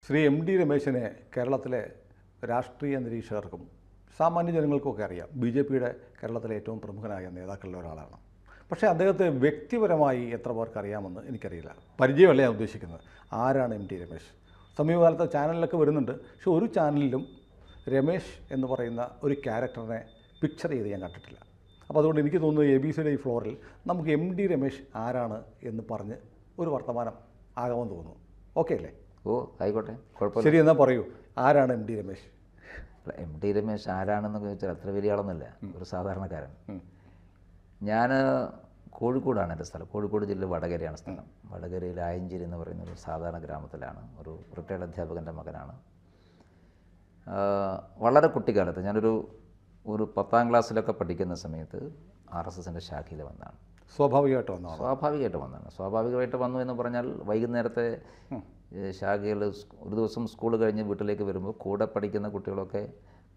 Shri M D രമേശിനെ കേരളത്തിലെ രാഷ്ട്രീയ നിരീക്ഷകർക്കും സാമാന്യ ജനങ്ങൾക്കൊക്കെ അറിയാം. BJPയുടെ കേരളത്തിലെ ഏറ്റവും പ്രമുഖനായ നേതാക്കളിൽ ഒരാളാണ്. പക്ഷേ അദ്ദേഹത്തെ വ്യക്തിപരമായി എത്ര പേർക്ക് അറിയാമെന്ന് എനിക്കറിയില്ല. പരിചയമല്ല ഞാൻ ഉദ്ദേശിക്കുന്നത്. ആരാണ് എം ഡി രമേശ്? സമീപകാലത്ത് ചാനലിലൊക്കെ വരുന്നുണ്ട്. പക്ഷേ ഒരു ചാനലിലും രമേശ് എന്ന് പറയുന്ന ഒരു ക്യാരക്ടറിനെ പിക്ചർ ചെയ്ത് ഞാൻ കണ്ടിട്ടില്ല. അപ്പോൾ അതുകൊണ്ട് എനിക്ക് തോന്നുന്നത് ABCയുടെ ഈ ഫ്ലോറിൽ നമുക്ക് എം ഡി രമേശ് ആരാണ് എന്ന് പറഞ്ഞ് ഒരു വർത്തമാനം ആകാമെന്ന് തോന്നുന്നു. ഓക്കെ അല്ലേ? ഓ ആയിക്കോട്ടെ, കുഴപ്പമില്ല. ശരി, എന്നാൽ പറയൂ, ആരാണ് M D Ramesh? M D Ramesh ആരാണെന്ന് ചോദിച്ചാൽ അത്ര വലിയ ആളൊന്നുമില്ല, ഒരു സാധാരണക്കാരൻ. ഞാൻ കോഴിക്കോടാണ് എൻ്റെ സ്ഥലം. കോഴിക്കോട് ജില്ല വടകരയാണ് സ്ഥലം. വടകരയിൽ ആയഞ്ചേരി എന്ന് പറയുന്ന ഒരു സാധാരണ ഗ്രാമത്തിലാണ്. ഒരു റിട്ടയർഡ് അധ്യാപകൻ്റെ മകനാണ്. വളരെ കുട്ടിക്കാലത്ത് ഞാനൊരു 10ാം ക്ലാസ്സിലൊക്കെ പഠിക്കുന്ന സമയത്ത് RSSൻ്റെ ശാഖയിൽ വന്നതാണ്. സ്വാഭാവികമായിട്ട് വന്നു എന്ന് പറഞ്ഞാൽ വൈകുന്നേരത്തെ ശാഖയിൽ ഒരു ദിവസം സ്കൂൾ കഴിഞ്ഞ് വീട്ടിലേക്ക് വരുമ്പോൾ കൂടെ പഠിക്കുന്ന കുട്ടികളൊക്കെ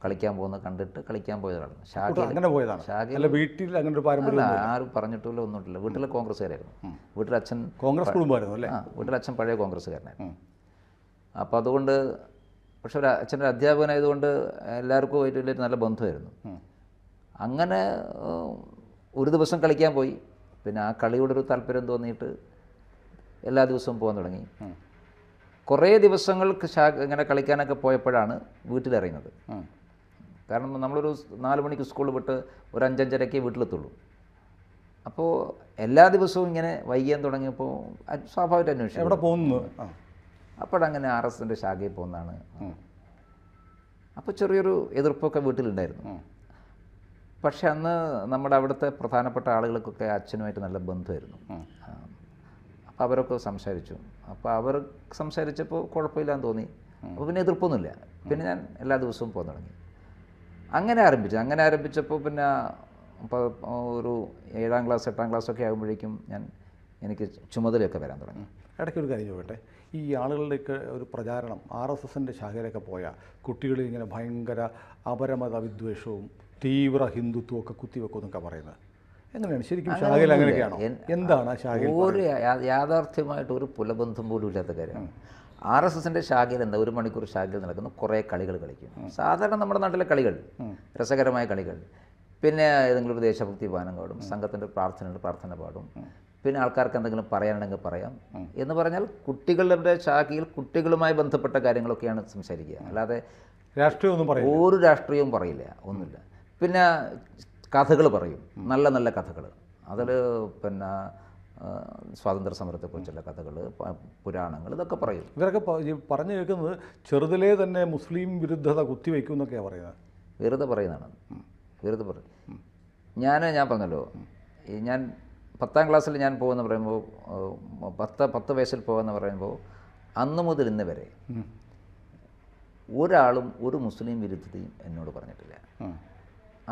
കളിക്കാൻ പോകുന്നത് കണ്ടിട്ട് കളിക്കാൻ പോയതാണ്. ശാഖയിൽ വീട്ടിൽ അങ്ങനെ ഒരു പാരമ്പര്യം ആരും പറഞ്ഞിട്ടില്ല, ഒന്നുമില്ല. വീട്ടിലെ കോൺഗ്രസ്സുകാരായിരുന്നു. വീട്ടിലച്ഛൻ കോൺഗ്രസ് കുടുംബമായിരുന്നു അല്ലേ? വീട്ടിലച്ഛൻ പഴയ കോൺഗ്രസ്സുകാരനായിരുന്നു. അപ്പോൾ അതുകൊണ്ട് പക്ഷെ അച്ഛൻ്റെ അധ്യാപകനായതുകൊണ്ട് എല്ലാവർക്കും ആയിട്ട് നല്ല ബന്ധമായിരുന്നു. അങ്ങനെ ഒരു ദിവസം കളിക്കാൻ പോയി. പിന്നെ ആ കളിയോടൊരു താല്പര്യം തോന്നിയിട്ട് എല്ലാ ദിവസവും പോകാൻ തുടങ്ങി. കുറേ ദിവസങ്ങൾക്ക് ഇങ്ങനെ കളിക്കാനൊക്കെ പോയപ്പോഴാണ് വീട്ടിലറിയുന്നത്. കാരണം നമ്മളൊരു 4 മണിക്ക് സ്കൂൾ വിട്ട് ഒരു 5-5:30 വീട്ടിലെത്തുള്ളൂ. അപ്പോൾ എല്ലാ ദിവസവും ഇങ്ങനെ വൈകാൻ തുടങ്ങിയപ്പോൾ സ്വാഭാവികമായിട്ട് അന്വേഷിച്ചു എവിടെ പോകുന്നു. അപ്പോഴങ്ങനെ RSSൻ്റെ ശാഖയിൽ പോകുന്നതാണ്. അപ്പോൾ ചെറിയൊരു എതിർപ്പൊക്കെ വീട്ടിലുണ്ടായിരുന്നു. പക്ഷെ അന്ന് നമ്മുടെ അവിടുത്തെ പ്രധാനപ്പെട്ട ആളുകൾക്കൊക്കെ അച്ഛനുമായിട്ട് നല്ല ബന്ധമായിരുന്നു. അപ്പോൾ അവരൊക്കെ സംസാരിച്ചു. അപ്പോൾ അവർ സംസാരിച്ചപ്പോൾ കുഴപ്പമില്ലാന്ന് തോന്നി. അപ്പോൾ പിന്നെ എതിർപ്പൊന്നുമില്ല. പിന്നെ ഞാൻ എല്ലാ ദിവസവും പോകാൻ തുടങ്ങി. അങ്ങനെ ആരംഭിച്ചപ്പോൾ പിന്നെ ഒരു 7ാം ക്ലാസ് 8ാം ക്ലാസ്സൊക്കെ ആകുമ്പോഴേക്കും എനിക്ക് ചുമതലയൊക്കെ വരാൻ തുടങ്ങി. ഇടയ്ക്കൊരു കാര്യം ചോദിക്കട്ടെ, ഈ ആളുകളുടെയൊക്കെ ഒരു പ്രചാരണം RSSൻ്റെ ശാഖയിലൊക്കെ പോയാൽ കുട്ടികളിൽ ഇങ്ങനെ ഭയങ്കര അപരമത വിദ്വേഷവും തീവ്ര ഹിന്ദുത്വവും ഒക്കെ കുത്തിവെക്കുമെന്നൊക്കെ പറയുന്നത് എങ്ങനെയാണ് ശരിക്കും? ശാഖയിൽ അങ്ങനെയൊക്കെയാണോ? എന്താണ് ആ ശാഖയിൽ? ഒരു യാഥാർത്ഥ്യമായിട്ട് ഒരു പുലബന്ധം പോലും ഇല്ലാത്ത കാര്യമാണ്. RSSൻ്റെ ശാഖയിൽ 1 മണിക്കൂർ ശാഖയിൽ നടക്കുന്ന കുറേ കളികൾ കളിക്കും. സാധാരണ നമ്മുടെ നാട്ടിലെ കളികൾ, രസകരമായ കളികൾ. പിന്നെ ഏതെങ്കിലും ഒരു ദേശഭക്തി ഗാനം പാടും, സംഘത്തിൻ്റെ പ്രാർത്ഥന പാടും. പിന്നെ ആൾക്കാർക്ക് എന്തെങ്കിലും പറയാനുണ്ടെങ്കിൽ പറയാം എന്ന് പറഞ്ഞാൽ കുട്ടികളുടെ ശാഖയിൽ കുട്ടികളുമായി ബന്ധപ്പെട്ട കാര്യങ്ങളൊക്കെയാണ് സംസാരിക്കുക. അല്ലാതെ ഒരു രാഷ്ട്രീയവും പറയില്ല, ഒന്നുമില്ല. പിന്നെ കഥകൾ പറയും, നല്ല നല്ല കഥകൾ. അതിൽ പിന്നെ സ്വാതന്ത്ര്യ സമരത്തെക്കുറിച്ചുള്ള കഥകൾ, പുരാണങ്ങൾ, ഇതൊക്കെ പറയും. ഇവരൊക്കെ പറഞ്ഞു കേൾക്കുന്നത് ചെറുതിലേ തന്നെ മുസ്ലിം വിരുദ്ധത കുത്തിവെക്കും എന്നൊക്കെയാണ് പറയുന്നത്. വെറുതെ പറയുന്നതാണ്, വെറുതെ പറയും. ഞാൻ പറഞ്ഞല്ലോ, ഞാൻ 10ാം ക്ലാസ്സിൽ ഞാൻ പോകുമെന്ന് പറയുമ്പോൾ 10 വയസ്സിൽ പോകുമെന്ന് പറയുമ്പോൾ അന്ന് മുതൽ ഇന്ന് വരെ ഒരാളും ഒരു മുസ്ലിം വിരുദ്ധതയും എന്നോട് പറഞ്ഞിട്ടില്ല.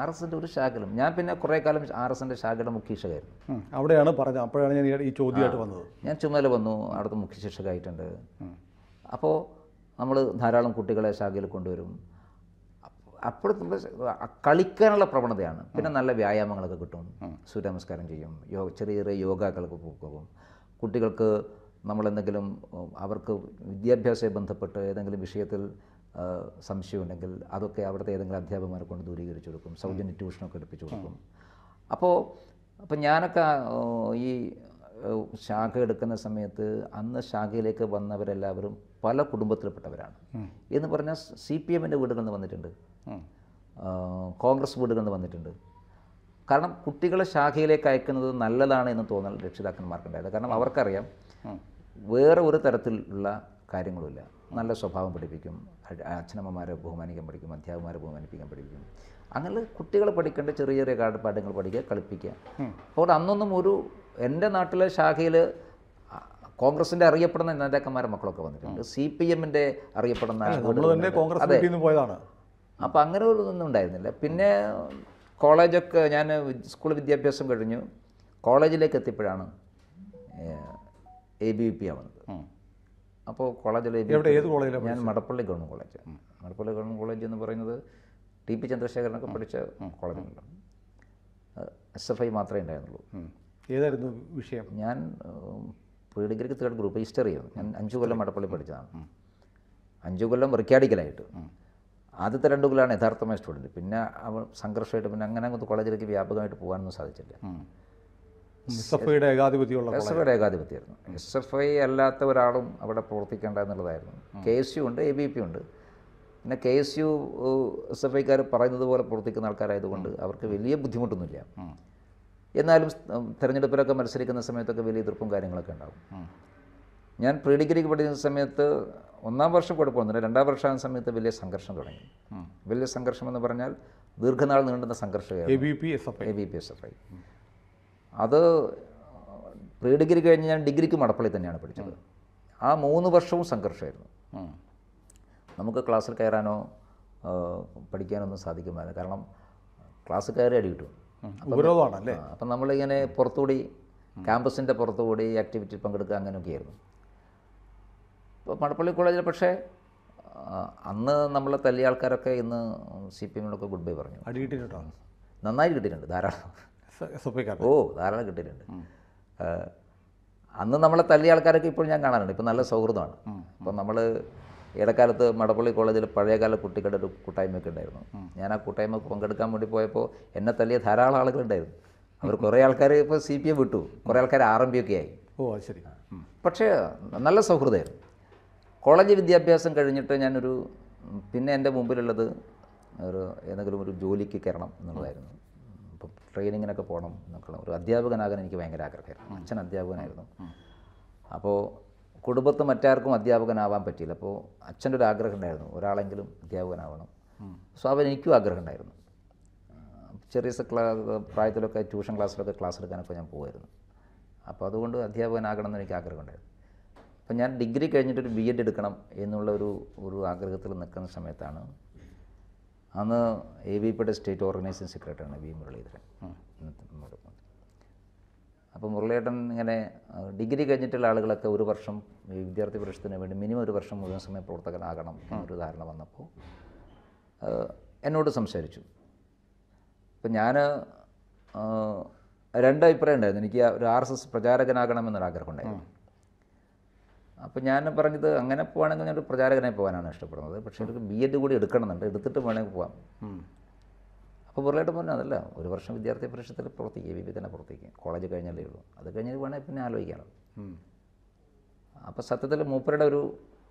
RSSൻ്റെ ഒരു ശാഖയിലും. ഞാൻ പിന്നെ കുറേ കാലം RSSൻ്റെ ശാഖയുടെ മുഖ്യ ശിക്ഷകമായിരുന്നു. അവിടെയാണ് പറഞ്ഞത്. അപ്പോഴാണ് ഞാൻ ഈ ചോദ്യമായിട്ട് വന്നത്. ഞാൻ ചുമതല വന്നു, അവിടുത്തെ മുഖ്യ ശിക്ഷകമായിട്ടുണ്ട്. അപ്പോൾ നമ്മൾ ധാരാളം കുട്ടികളെ ശാഖയിൽ കൊണ്ടുവരും. അപ്പോഴത്തുള്ള കളിക്കാനുള്ള പ്രവണതയാണ്. പിന്നെ നല്ല വ്യായാമങ്ങളൊക്കെ കിട്ടും. സൂര്യനമസ്കാരം ചെയ്യും, ചെറിയ ചെറിയ യോഗകൾക്ക് പോകും. കുട്ടികൾക്ക് നമ്മളെന്തെങ്കിലും അവർക്ക് വിദ്യാഭ്യാസവുമായി ബന്ധപ്പെട്ട് ഏതെങ്കിലും വിഷയത്തിൽ സംശയമുണ്ടെങ്കിൽ അതൊക്കെ അവിടുത്തെ ഏതെങ്കിലും അധ്യാപകന്മാരെ കൊണ്ട് ദൂരീകരിച്ചു കൊടുക്കും. സൗജന്യ ട്യൂഷനൊക്കെ എടുപ്പിച്ചു കൊടുക്കും. അപ്പോൾ ഞാനൊക്കെ ഈ ശാഖ എടുക്കുന്ന സമയത്ത് അന്ന് ശാഖയിലേക്ക് വന്നവരെല്ലാവരും പല കുടുംബത്തിൽപ്പെട്ടവരാണ്. എന്ന് പറഞ്ഞാൽ CPMൻ്റെ വീടുകളിൽ നിന്ന് വന്നിട്ടുണ്ട്, കോൺഗ്രസ് വീടുകളിൽ നിന്ന് വന്നിട്ടുണ്ട്. കാരണം കുട്ടികളെ ശാഖയിലേക്ക് അയക്കുന്നത് നല്ലതാണ് എന്ന് തോന്നൽ രക്ഷിതാക്കന്മാർക്കുണ്ടായത്. കാരണം അവർക്കറിയാം വേറെ ഒരു തരത്തിലുള്ള കാര്യങ്ങളുമില്ല. നല്ല സ്വഭാവം പഠിപ്പിക്കും, അച്ഛനമ്മമാരെ ബഹുമാനിക്കാൻ പഠിക്കും, അധ്യാപകന്മാരെ ബഹുമാനിപ്പിക്കാൻ പഠിപ്പിക്കും. അങ്ങനെ കുട്ടികളെ പഠിക്കേണ്ട ചെറിയ ചെറിയ പാഠങ്ങൾ പഠിക്കുക, കളിപ്പിക്കുക. അപ്പോൾ അന്നൊന്നും എൻ്റെ നാട്ടിലെ ശാഖയിൽ കോൺഗ്രസിൻ്റെ അറിയപ്പെടുന്ന നേതാക്കന്മാരുടെ മക്കളൊക്കെ വന്നിട്ടുണ്ട്, CPMൻ്റെ അറിയപ്പെടുന്ന. അപ്പോൾ അങ്ങനെ ഒന്നും ഉണ്ടായിരുന്നില്ല. പിന്നെ കോളേജൊക്കെ ഞാൻ സ്കൂൾ വിദ്യാഭ്യാസം കഴിഞ്ഞു കോളേജിലേക്ക് എത്തിയപ്പോഴാണ് ABVP ആവുന്നത്. അപ്പോൾ കോളേജിൽ ഞാൻ Madappally government college. Madappally government college എന്ന് പറയുന്നത് TP ചന്ദ്രശേഖരനൊക്കെ പഠിച്ച കോളേജുണ്ട്. SFI മാത്രമേ ഉണ്ടായിരുന്നുള്ളൂ. ഏതായിരുന്നു വിഷയം? ഞാൻ ഡിഗ്രിക്ക് 3rd ഗ്രൂപ്പ് ഹിസ്റ്ററി. ഞാൻ 5 കൊല്ലം മടപ്പള്ളി പഠിച്ചതാണ്. 5 കൊല്ലം റിക്കാഡിക്കലായിട്ട്. ആദ്യത്തെ 2 കൊല്ലമാണ് യഥാർത്ഥമായ സ്റ്റുഡൻറ്റ്. പിന്നെ അവൾ സംഘർഷമായിട്ട് പിന്നെ അങ്ങനെ അങ്ങോട്ട് കോളേജിലേക്ക് വ്യാപകമായിട്ട് പോകാനൊന്നും സാധിച്ചില്ല. SFIയുടെ ഏകാധിപത്യമുള്ള SFIയുടെ ഏകാധിപത്യമായിരുന്നു. SFI അല്ലാത്ത ഒരാളും അവിടെ പ്രവർത്തിക്കേണ്ട എന്നുള്ളതായിരുന്നു. KSU ഉണ്ട്, ABP ഉണ്ട്. പിന്നെ KSU SFIക്കാർ പറയുന്നത് പോലെ പ്രവർത്തിക്കുന്ന ആൾക്കാരായതുകൊണ്ട് അവർക്ക് വലിയ ബുദ്ധിമുട്ടൊന്നുമില്ല. എന്നാലും തിരഞ്ഞെടുപ്പിലൊക്കെ മത്സരിക്കുന്ന സമയത്തൊക്കെ വലിയ എതിർപ്പും കാര്യങ്ങളൊക്കെ ഉണ്ടാകും. ഞാൻ പ്രീ ഡിഗ്രിക്ക് പഠിക്കുന്ന സമയത്ത് 1-ാം വർഷം കുഴപ്പമൊന്നുമില്ല, 2-ാം വർഷമാകുന്ന സമയത്ത് വലിയ സംഘർഷം തുടങ്ങി. വലിയ സംഘർഷം എന്ന് പറഞ്ഞാൽ ദീർഘനാൾ നീണ്ടുന്ന സംഘർഷമായിരുന്നു. ABP SFI. അത് പ്രീ ഡിഗ്രി കഴിഞ്ഞ് ഞാൻ ഡിഗ്രിക്ക് മടപ്പള്ളി തന്നെയാണ് പഠിച്ചത്. ആ 3 വർഷവും സംഘർഷമായിരുന്നു. നമുക്ക് ക്ലാസ്സിൽ കയറാനോ പഠിക്കാനോ ഒന്നും സാധിക്കുമായിരുന്നു. കാരണം ക്ലാസ് കയറി അടി കിട്ടും. അപ്പം നമ്മളിങ്ങനെ പുറത്തുകൂടി ക്യാമ്പസിൻ്റെ പുറത്തുകൂടി ആക്ടിവിറ്റി പങ്കെടുക്കുക അങ്ങനെയൊക്കെയായിരുന്നു. ഇപ്പോൾ മടപ്പള്ളി കോളേജിൽ പക്ഷേ അന്ന് നമ്മളെ തല്ലിയ ആൾക്കാരൊക്കെ ഇന്ന് CPM-നൊക്കെ ഗുഡ് ബൈ പറഞ്ഞു. നന്നായി കിട്ടിയിട്ടുണ്ട്, ധാരാളം. ധാരാളം കിട്ടിയിട്ടുണ്ട്. അന്ന് നമ്മളെ തല്ലിയ ആൾക്കാരൊക്കെ ഇപ്പോൾ ഞാൻ കാണാറുണ്ട്. ഇപ്പോൾ നല്ല സൗഹൃദമാണ്. അപ്പോൾ നമ്മൾ ഇടക്കാലത്ത് മടപ്പള്ളി കോളേജിൽ പഴയകാല കുട്ടികളുടെ ഒരു കൂട്ടായ്മയൊക്കെ ഉണ്ടായിരുന്നു. ഞാൻ ആ കൂട്ടായ്മക്ക് പങ്കെടുക്കാൻ വേണ്ടി പോയപ്പോൾ എന്നെ തല്ലിയ ധാരാളം ആളുകളുണ്ടായിരുന്നു. അവർ കുറേ ആൾക്കാർ ഇപ്പോൾ CPM വിട്ടു, കുറേ ആൾക്കാർ RMP ഒക്കെ ആയി. ശരി. പക്ഷേ നല്ല സൗഹൃദമായിരുന്നു. കോളേജ് വിദ്യാഭ്യാസം കഴിഞ്ഞിട്ട് ഞാനൊരു പിന്നെ എൻ്റെ മുമ്പിലുള്ളത് ഏതെങ്കിലും ഒരു ജോലിക്ക് കയറണം എന്നുള്ളതായിരുന്നു. ഇപ്പോൾ ട്രെയിനിങ്ങിനൊക്കെ പോകണം എന്നൊക്കെ. ഒരു അധ്യാപകനാകാൻ എനിക്ക് ഭയങ്കര ആഗ്രഹമായിരുന്നു. അച്ഛൻ അധ്യാപകനായിരുന്നു. അപ്പോൾ കുടുംബത്ത് മറ്റാർക്കും അധ്യാപകനാവാൻ പറ്റിയില്ല. അപ്പോൾ അച്ഛൻ്റെ ഒരു ആഗ്രഹം ഉണ്ടായിരുന്നു, ഒരാളെങ്കിലും അധ്യാപകനാവണം. സ്വാഭാവികം എനിക്കും ആഗ്രഹം ഉണ്ടായിരുന്നു. ചെറിയ പ്രായത്തിലൊക്കെ ട്യൂഷൻ ക്ലാസ്സിലൊക്കെ ക്ലാസ് എടുക്കാനൊക്കെ ഞാൻ പോകുമായിരുന്നു. അപ്പോൾ അതുകൊണ്ട് അധ്യാപകനാകണം എന്ന് എനിക്ക് ആഗ്രഹം ഉണ്ടായിരുന്നു. അപ്പം ഞാൻ ഡിഗ്രി കഴിഞ്ഞിട്ടൊരു BEd എടുക്കണം എന്നുള്ള ഒരു ആഗ്രഹത്തിൽ നിൽക്കുന്ന സമയത്താണ് അന്ന് ABPയുടെ സ്റ്റേറ്റ് ഓർഗനൈസിംഗ് സെക്രട്ടറിയാണ് V. മുരളീധരൻ. അപ്പോൾ മുരളീധരൻ ഇങ്ങനെ ഡിഗ്രി കഴിഞ്ഞിട്ടുള്ള ആളുകളൊക്കെ ഒരു വർഷം വിദ്യാർത്ഥി പരിഷത്തിന് വേണ്ടി മിനിമം ഒരു വർഷം മുഴുവൻ സമയ പ്രവർത്തകനാകണം എന്നൊരു ധാരണ വന്നപ്പോൾ എന്നോട് സംസാരിച്ചു. അപ്പം ഞാൻ 2 അഭിപ്രായം ഉണ്ടായിരുന്നു. എനിക്ക് ഒരു RSS പ്രചാരകനാകണമെന്നൊരാഗ്രഹം ഉണ്ടായിരുന്നു. അപ്പോൾ ഞാൻ പറഞ്ഞത് അങ്ങനെ പോവുകയാണെങ്കിൽ ഞാനൊരു പ്രചാരകനായി പോകാനാണ് ഇഷ്ടപ്പെടുന്നത്. പക്ഷേ എനിക്ക് BEd കൂടി എടുക്കണമെന്നുണ്ട്, എടുത്തിട്ട് വേണമെങ്കിൽ പോകാം. അപ്പോൾ മുരളീധരൻ പറഞ്ഞു, അതല്ല, ഒരു വർഷം വിദ്യാർത്ഥി പരിഷത്തിൽ പ്രവർത്തിക്കുക, ABP തന്നെ പ്രവർത്തിക്കുക, കോളേജ് കഴിഞ്ഞല്ലേ ഉള്ളൂ, അത് കഴിഞ്ഞിട്ട് വേണമെങ്കിൽ പിന്നെ ആലോചിക്കണം. അപ്പോൾ സത്യത്തിൽ മൂപ്പരുടെ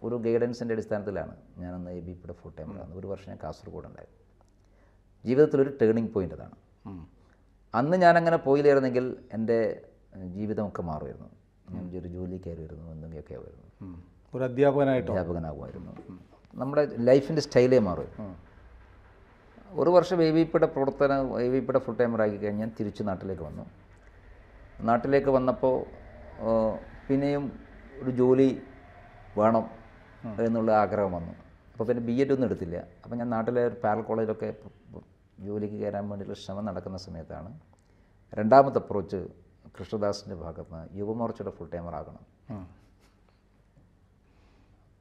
ഒരു ഗൈഡൻസിൻ്റെ അടിസ്ഥാനത്തിലാണ് ഞാനന്ന് ABPയുടെ ഫുൾ ടൈമിലാണ്. ഒരു വർഷം ഞാൻ കാസർഗോഡ് ഉണ്ടായിരുന്നു. ജീവിതത്തിലൊരു ടേണിംഗ് പോയിൻ്റ് അതാണ്. അന്ന് ഞാനങ്ങനെ പോയില്ലായിരുന്നെങ്കിൽ എൻ്റെ ജീവിതമൊക്കെ മാറുമായിരുന്നു. ഞാൻ ഒരു ജോലി കയറിയിരുന്നു, എന്തെങ്കിലുമൊക്കെ ആവുമായിരുന്നു. ഒരു അധ്യാപകനാകുമായിരുന്നു. നമ്മുടെ ലൈഫിൻ്റെ സ്റ്റൈലേ മാറുമായിരുന്നു. ഒരു വർഷം ABPയുടെ ഫുൾ ടൈമറാക്കി കഴിഞ്ഞ് ഞാൻ തിരിച്ച് നാട്ടിലേക്ക് വന്നു. നാട്ടിലേക്ക് വന്നപ്പോൾ പിന്നെയും ഒരു ജോലി വേണം എന്നുള്ള ആഗ്രഹം വന്നു. അപ്പോൾ പിന്നെ BEd ഒന്നും എടുത്തില്ല. അപ്പോൾ ഞാൻ നാട്ടിലെ ഒരു പാരൽ കോളേജിലൊക്കെ ജോലിക്ക് കയറാൻ വേണ്ടിയിട്ടുള്ള ശ്രമം നടക്കുന്ന സമയത്താണ് 2ാമത്തെ അപ്രോച്ച് കൃഷ്ണദാസിൻ്റെ ഭാഗത്ത് നിന്ന് യുവമോർച്ചയുടെ ഫുൾ ടൈമറാകണം.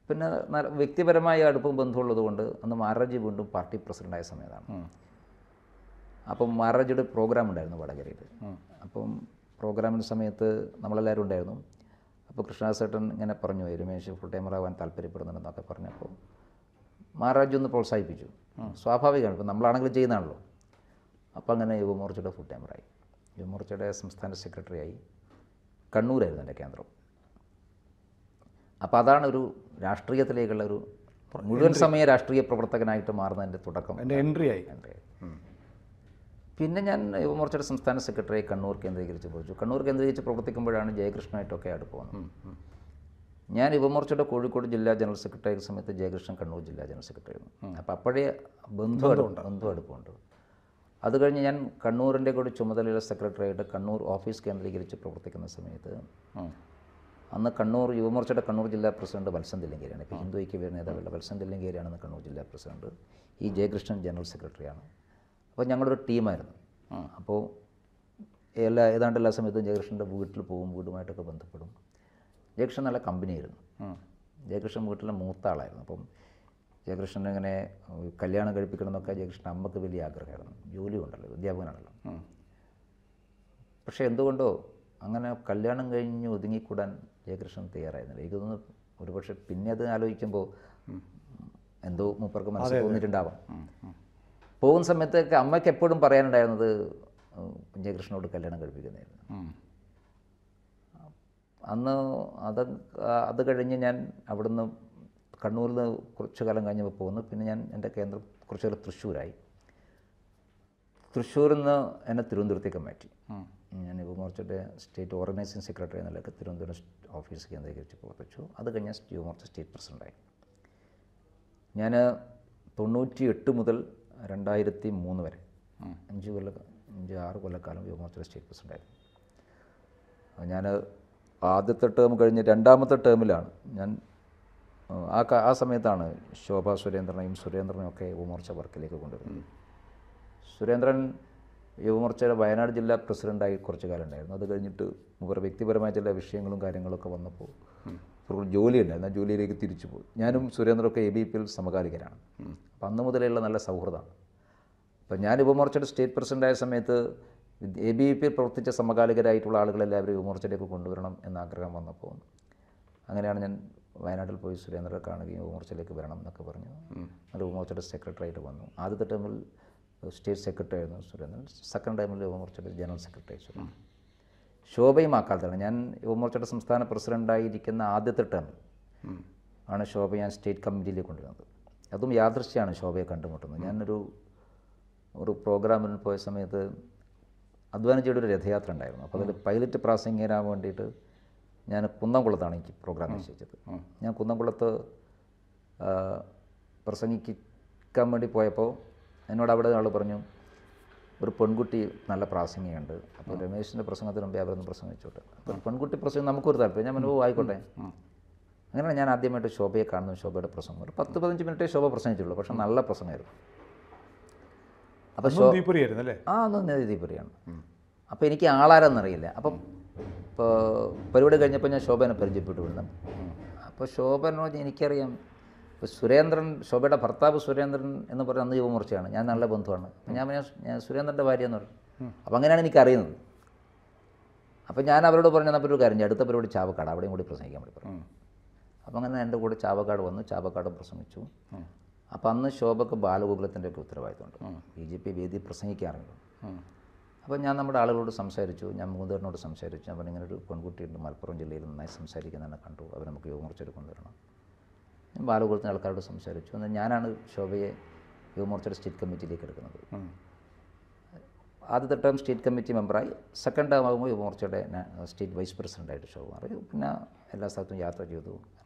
പിന്നെ വ്യക്തിപരമായ അടുപ്പവും ബന്ധമുള്ളത് കൊണ്ട് അന്ന് മാരാർജി വീണ്ടും പാർട്ടി പ്രസിഡൻ്റായ സമയത്താണ്. അപ്പം മാരാർജിയുടെ പ്രോഗ്രാം ഉണ്ടായിരുന്നു വടകരയിൽ. അപ്പം പ്രോഗ്രാമിൻ്റെ സമയത്ത് നമ്മളെല്ലാവരും ഉണ്ടായിരുന്നു. അപ്പോൾ കൃഷ്ണദാസ് ചേട്ടൻ ഇങ്ങനെ പറഞ്ഞു, രമേശ് ഫുൾ ടൈമറാകാൻ താല്പര്യപ്പെടുന്നുണ്ടെന്നൊക്കെ പറഞ്ഞപ്പോൾ മാരാർജി ഒന്ന് പ്രോത്സാഹിപ്പിച്ചു. സ്വാഭാവികമാണ്, ഇപ്പം നമ്മളാണെങ്കിലും ചെയ്യുന്നതാണല്ലോ. അപ്പോൾ അങ്ങനെ യുവമോർച്ചയുടെ ഫുൾ ടൈമറായി. യുവമോർച്ചയുടെ സംസ്ഥാന സെക്രട്ടറിയായി. കണ്ണൂരായിരുന്നു എൻ്റെ കേന്ദ്രം. അപ്പോൾ അതാണ് ഒരു രാഷ്ട്രീയത്തിലേക്കുള്ള ഒരു മുഴുവൻ സമയ രാഷ്ട്രീയ പ്രവർത്തകനായിട്ട് മാറുന്നതിൻ്റെ തുടക്കം, എൻ്റെ എൻട്രി ആയി. പിന്നെ ഞാൻ യുവമോർച്ചയുടെ സംസ്ഥാന സെക്രട്ടറിയായി കണ്ണൂർ കേന്ദ്രീകരിച്ച് പോയി. കണ്ണൂർ കേന്ദ്രീകരിച്ച് പ്രവർത്തിക്കുമ്പോഴാണ് ജയകൃഷ്ണനായിട്ടൊക്കെ അടുപ്പം വന്നത്. ഞാൻ യുവമോർച്ചയുടെ കോഴിക്കോട് ജില്ലാ ജനറൽ സെക്രട്ടറി ആയ സമയത്ത് ജയകൃഷ്ണൻ കണ്ണൂർ ജില്ലാ ജനറൽ സെക്രട്ടറി ആയിരുന്നു. അപ്പോൾ അപ്പോഴേ ബന്ധു അടുപ്പമുണ്ട്. അത് കഴിഞ്ഞ് ഞാൻ കണ്ണൂരിൻ്റെ കൂടി ചുമതലയുള്ള സെക്രട്ടറിയായിട്ട് കണ്ണൂർ ഓഫീസ് കേന്ദ്രീകരിച്ച് പ്രവർത്തിക്കുന്ന സമയത്ത് അന്ന് കണ്ണൂർ യുവമോർച്ചയുടെ കണ്ണൂർ ജില്ലാ പ്രസിഡന്റ് വത്സൻ തില്ലങ്കേരിയാണ്. ഇപ്പോൾ ഹിന്ദു ഐക്യവേദി നേതാവുള്ള വത്സൻ തില്ലങ്കേരിയാണെന്ന് കണ്ണൂർ ജില്ലാ പ്രസിഡന്റ്. ഈ ജയകൃഷ്ണൻ ജനറൽ സെക്രട്ടറിയാണ്. അപ്പോൾ ഞങ്ങളൊരു ടീമായിരുന്നു. അപ്പോൾ ഏതാണ്ട് എല്ലാ സമയത്തും ജയകൃഷ്ണൻ്റെ വീട്ടിൽ പോകും, വീടുമായിട്ടൊക്കെ ബന്ധപ്പെടും. ജയകൃഷ്ണൻ നല്ല കമ്പനിയായിരുന്നു. ജയകൃഷ്ണൻ വീട്ടിലെ മൂത്ത ആളായിരുന്നു. അപ്പം ജയകൃഷ്ണൻ ഇങ്ങനെ കല്യാണം കഴിപ്പിക്കണം എന്നൊക്കെ ജയകൃഷ്ണൻ അമ്മക്ക് വലിയ ആഗ്രഹമായിരുന്നു. ജോലി ഉണ്ടല്ലോ, അധ്യാപകനാണല്ലോ. പക്ഷേ എന്തുകൊണ്ടോ അങ്ങനെ കല്യാണം കഴിഞ്ഞ് ഒതുങ്ങിക്കൂടാൻ ജയകൃഷ്ണൻ തയ്യാറായിരുന്നില്ല. എനിക്ക് തോന്നുന്നു ഒരുപക്ഷെ പിന്നെ അത് ആലോചിക്കുമ്പോൾ എന്തോ മൂപ്പർക്ക് മനസ്സിൽ തോന്നിയിട്ടുണ്ടാവാം. പോകുന്ന സമയത്തൊക്കെ അമ്മയ്ക്ക് എപ്പോഴും പറയാനുണ്ടായിരുന്നത് ജയകൃഷ്ണനോട് കല്യാണം കഴിപ്പിക്കുന്നതായിരുന്നു. അന്ന് അത് കഴിഞ്ഞ് ഞാൻ അവിടുന്ന് കണ്ണൂരിൽ നിന്ന് കുറച്ച് കാലം കഴിഞ്ഞപ്പോൾ പോകുന്നു. പിന്നെ ഞാൻ എൻ്റെ കേന്ദ്രം കുറച്ച് കാലം തൃശ്ശൂരായി. തൃശ്ശൂരിൽ നിന്ന് എന്നെ തിരുവനന്തപുരത്തേക്ക് മാറ്റി. ഞാൻ യുവമോർച്ചയുടെ സ്റ്റേറ്റ് ഓർഗനൈസിംഗ് സെക്രട്ടറി എന്നൊക്കെ തിരുവനന്തപുരം ഓഫീസ് കേന്ദ്രീകരിച്ച് പ്രവർത്തിച്ചു. അത് കഴിഞ്ഞ് യുവമോർച്ച സ്റ്റേറ്റ് പ്രസിഡൻ്റായി. ഞാൻ 98 മുതൽ 2003 വരെ 5-6 കൊല്ലക്കാലം യുവമോർച്ചയുടെ സ്റ്റേറ്റ് പ്രസിഡൻ്റായിരുന്നു. ഞാൻ ആദ്യത്തെ ടേം കഴിഞ്ഞ് രണ്ടാമത്തെ ടേമിലാണ് ഞാൻ ആ സമയത്താണ് ശോഭാ സുരേന്ദ്രനെയും ഒക്കെ യുവമോർച്ച വർക്കിലേക്ക് കൊണ്ടുവരുന്നത്. സുരേന്ദ്രൻ യുവമോർച്ചയുടെ വയനാട് ജില്ലാ പ്രസിഡൻ്റായി കുറച്ച് കാലം ഉണ്ടായിരുന്നു. അത് കഴിഞ്ഞിട്ട് മൂപ്പർ വ്യക്തിപരമായ ചില വിഷയങ്ങളും കാര്യങ്ങളൊക്കെ വന്നപ്പോൾ ജോലി ഉണ്ടായിരുന്നു. ആ ജോലിയിലേക്ക് തിരിച്ചു പോയി. ഞാനും സുരേന്ദ്രനൊക്കെ ABPയിൽ സമകാലികരാണ്. അപ്പം അന്ന് മുതലുള്ള നല്ല സൗഹൃദമാണ്. അപ്പം ഞാൻ യുവമോർച്ചയുടെ സ്റ്റേറ്റ് പ്രസിഡൻ്റായ സമയത്ത് ABPയിൽ പ്രവർത്തിച്ച സമകാലികരായിട്ടുള്ള ആളുകളെല്ലാവരും യുവമോർച്ചയിലേക്ക് കൊണ്ടുവരണം എന്ന ആഗ്രഹം വന്നപ്പോൾ അങ്ങനെയാണ് ഞാൻ വയനാട്ടിൽ പോയി സുരേന്ദ്രനെ കാണുകയും യുവമോർച്ചയിലേക്ക് വരണം എന്നൊക്കെ പറഞ്ഞു. അത് യുവമോർച്ചയുടെ സെക്രട്ടറിയായിട്ട് വന്നു. ആദ്യത്തെ ടൈമിൽ സ്റ്റേറ്റ് സെക്രട്ടറി ആയിരുന്നു സുരേന്ദ്രൻ. സെക്കൻഡ് ടൈമിൽ യുവമോർച്ചയുടെ ജനറൽ സെക്രട്ടറി സുരേന്ദ്രൻ. ശോഭയും ആ കാലത്താണ്. ഞാൻ യുവമോർച്ചയുടെ സംസ്ഥാന പ്രസിഡൻ്റായിരിക്കുന്ന ആദ്യത്തെ ടേമിൽ ആണ് ശോഭ ഞാൻ സ്റ്റേറ്റ് കമ്മിറ്റിയിലേക്ക് കൊണ്ടുവരുന്നത്. അതും യാദൃശ്യമാണ് ശോഭയെ കണ്ടുമുട്ടുന്നത്. ഞാനൊരു പ്രോഗ്രാമിന് പോയ സമയത്ത് അദ്വാനിജിയുടെ ഒരു രഥയാത്ര ഉണ്ടായിരുന്നു. അപ്പോൾ അതിൽ പൈലറ്റ് പ്രാസംഗികരാൻ വേണ്ടിയിട്ട് ഞാൻ കുന്നംകുളത്താണ് എനിക്ക് പ്രോഗ്രാം നിശ്ചയിച്ചത്. ഞാൻ കുന്നംകുളത്ത് പ്രസംഗിക്കാൻ വേണ്ടി പോയപ്പോൾ എന്നോട് അവിടെ ആൾ പറഞ്ഞു, ഒരു പെൺകുട്ടി നല്ല പ്രാസംഗികയുണ്ട്, അപ്പോൾ രമേശിൻ്റെ പ്രസംഗത്തിന് മുമ്പേ അവരൊന്ന് പ്രസംഗിച്ചോട്ടെ. അപ്പോൾ പെൺകുട്ടി പ്രസംഗം നമുക്കൊരു താല്പര്യം. ഞാൻ പറഞ്ഞു ആയിക്കോട്ടെ. അങ്ങനെയാണ് ഞാൻ ആദ്യമായിട്ട് ശോഭയെ കാണുന്നു. ശോഭയുടെ പ്രസംഗം ഒരു 10-15 മിനിറ്റേ ശോഭ പ്രസംഗിച്ചുള്ളൂ. പക്ഷെ നല്ല പ്രസംഗമായിരുന്നു. അപ്പോൾ അതൊന്നും ദീപുരിയാണ്. അപ്പോൾ എനിക്ക് ആളാരെന്നറിയില്ല. അപ്പം ഇപ്പോൾ പരിപാടി കഴിഞ്ഞപ്പോൾ ഞാൻ ശോഭനെ പരിചയപ്പെട്ടു വിടുന്നു. അപ്പോൾ ശോഭനോട് എനിക്കറിയാം. ഇപ്പോൾ ശോഭയുടെ ഭർത്താവ് സുരേന്ദ്രൻ എന്ന് പറഞ്ഞാൽ അന്ന് യുവമോർച്ചയാണ്. ഞാൻ നല്ല ബന്ധുവാണ്. അപ്പം ഞാൻ സുരേന്ദ്രൻ്റെ ഭാര്യ എന്ന് പറഞ്ഞു. അപ്പോൾ അങ്ങനെയാണ് എനിക്കറിയുന്നത്. അപ്പോൾ ഞാൻ അവരോട് പറഞ്ഞു, എന്നാൽ ഒരു കാര്യം, അടുത്ത പരിപാടി ചാവക്കാട്, അവിടെയും കൂടി പ്രസംഗിക്കാൻ വേണ്ടി പറഞ്ഞു. അപ്പോൾ അങ്ങനെ എൻ്റെ കൂടെ ചാവക്കാട് വന്നു. ചാവക്കാട് പ്രസംഗിച്ചു. അപ്പോൾ അന്ന് ശോഭക്ക് ബാലഗോകുലത്തിൻ്റെ ഒക്കെ ഉത്തരവാദിത്തമുണ്ട്. BJP വേദി പ്രസംഗിക്കാറുണ്ട്. അപ്പോൾ ഞാൻ നമ്മുടെ ആളുകളോട് സംസാരിച്ചു. ഞാൻ മൂന്നേറിനോട് സംസാരിച്ചു. അപ്പോൾ ഇങ്ങനെ ഒരു പെൺകുട്ടിയുണ്ട് മലപ്പുറം ജില്ലയിൽ, നന്നായി സംസാരിക്കുന്നതെന്നെ കണ്ടു. അവർ നമുക്ക് യുവമോർച്ചയിൽ കൊണ്ടുവരണം. ഞാൻ ബാലഗോകുലത്തിൻ്റെ ആൾക്കാരോട് സംസാരിച്ചു. എന്നാൽ ഞാനാണ് ശോഭയെ യുവമോർച്ചയുടെ സ്റ്റേറ്റ് കമ്മിറ്റിയിലേക്ക് എടുക്കുന്നത്. ആദ്യത്തെ ടേം സ്റ്റേറ്റ് കമ്മിറ്റി മെമ്പറായി. സെക്കൻഡ് ടേം ആകുമ്പോൾ യുവമോർച്ചയുടെ സ്റ്റേറ്റ് വൈസ് പ്രസിഡൻ്റായിട്ട് ശോഭ മാറി. പിന്നെ എല്ലാ സ്ഥലത്തും യാത്ര ചെയ്തു.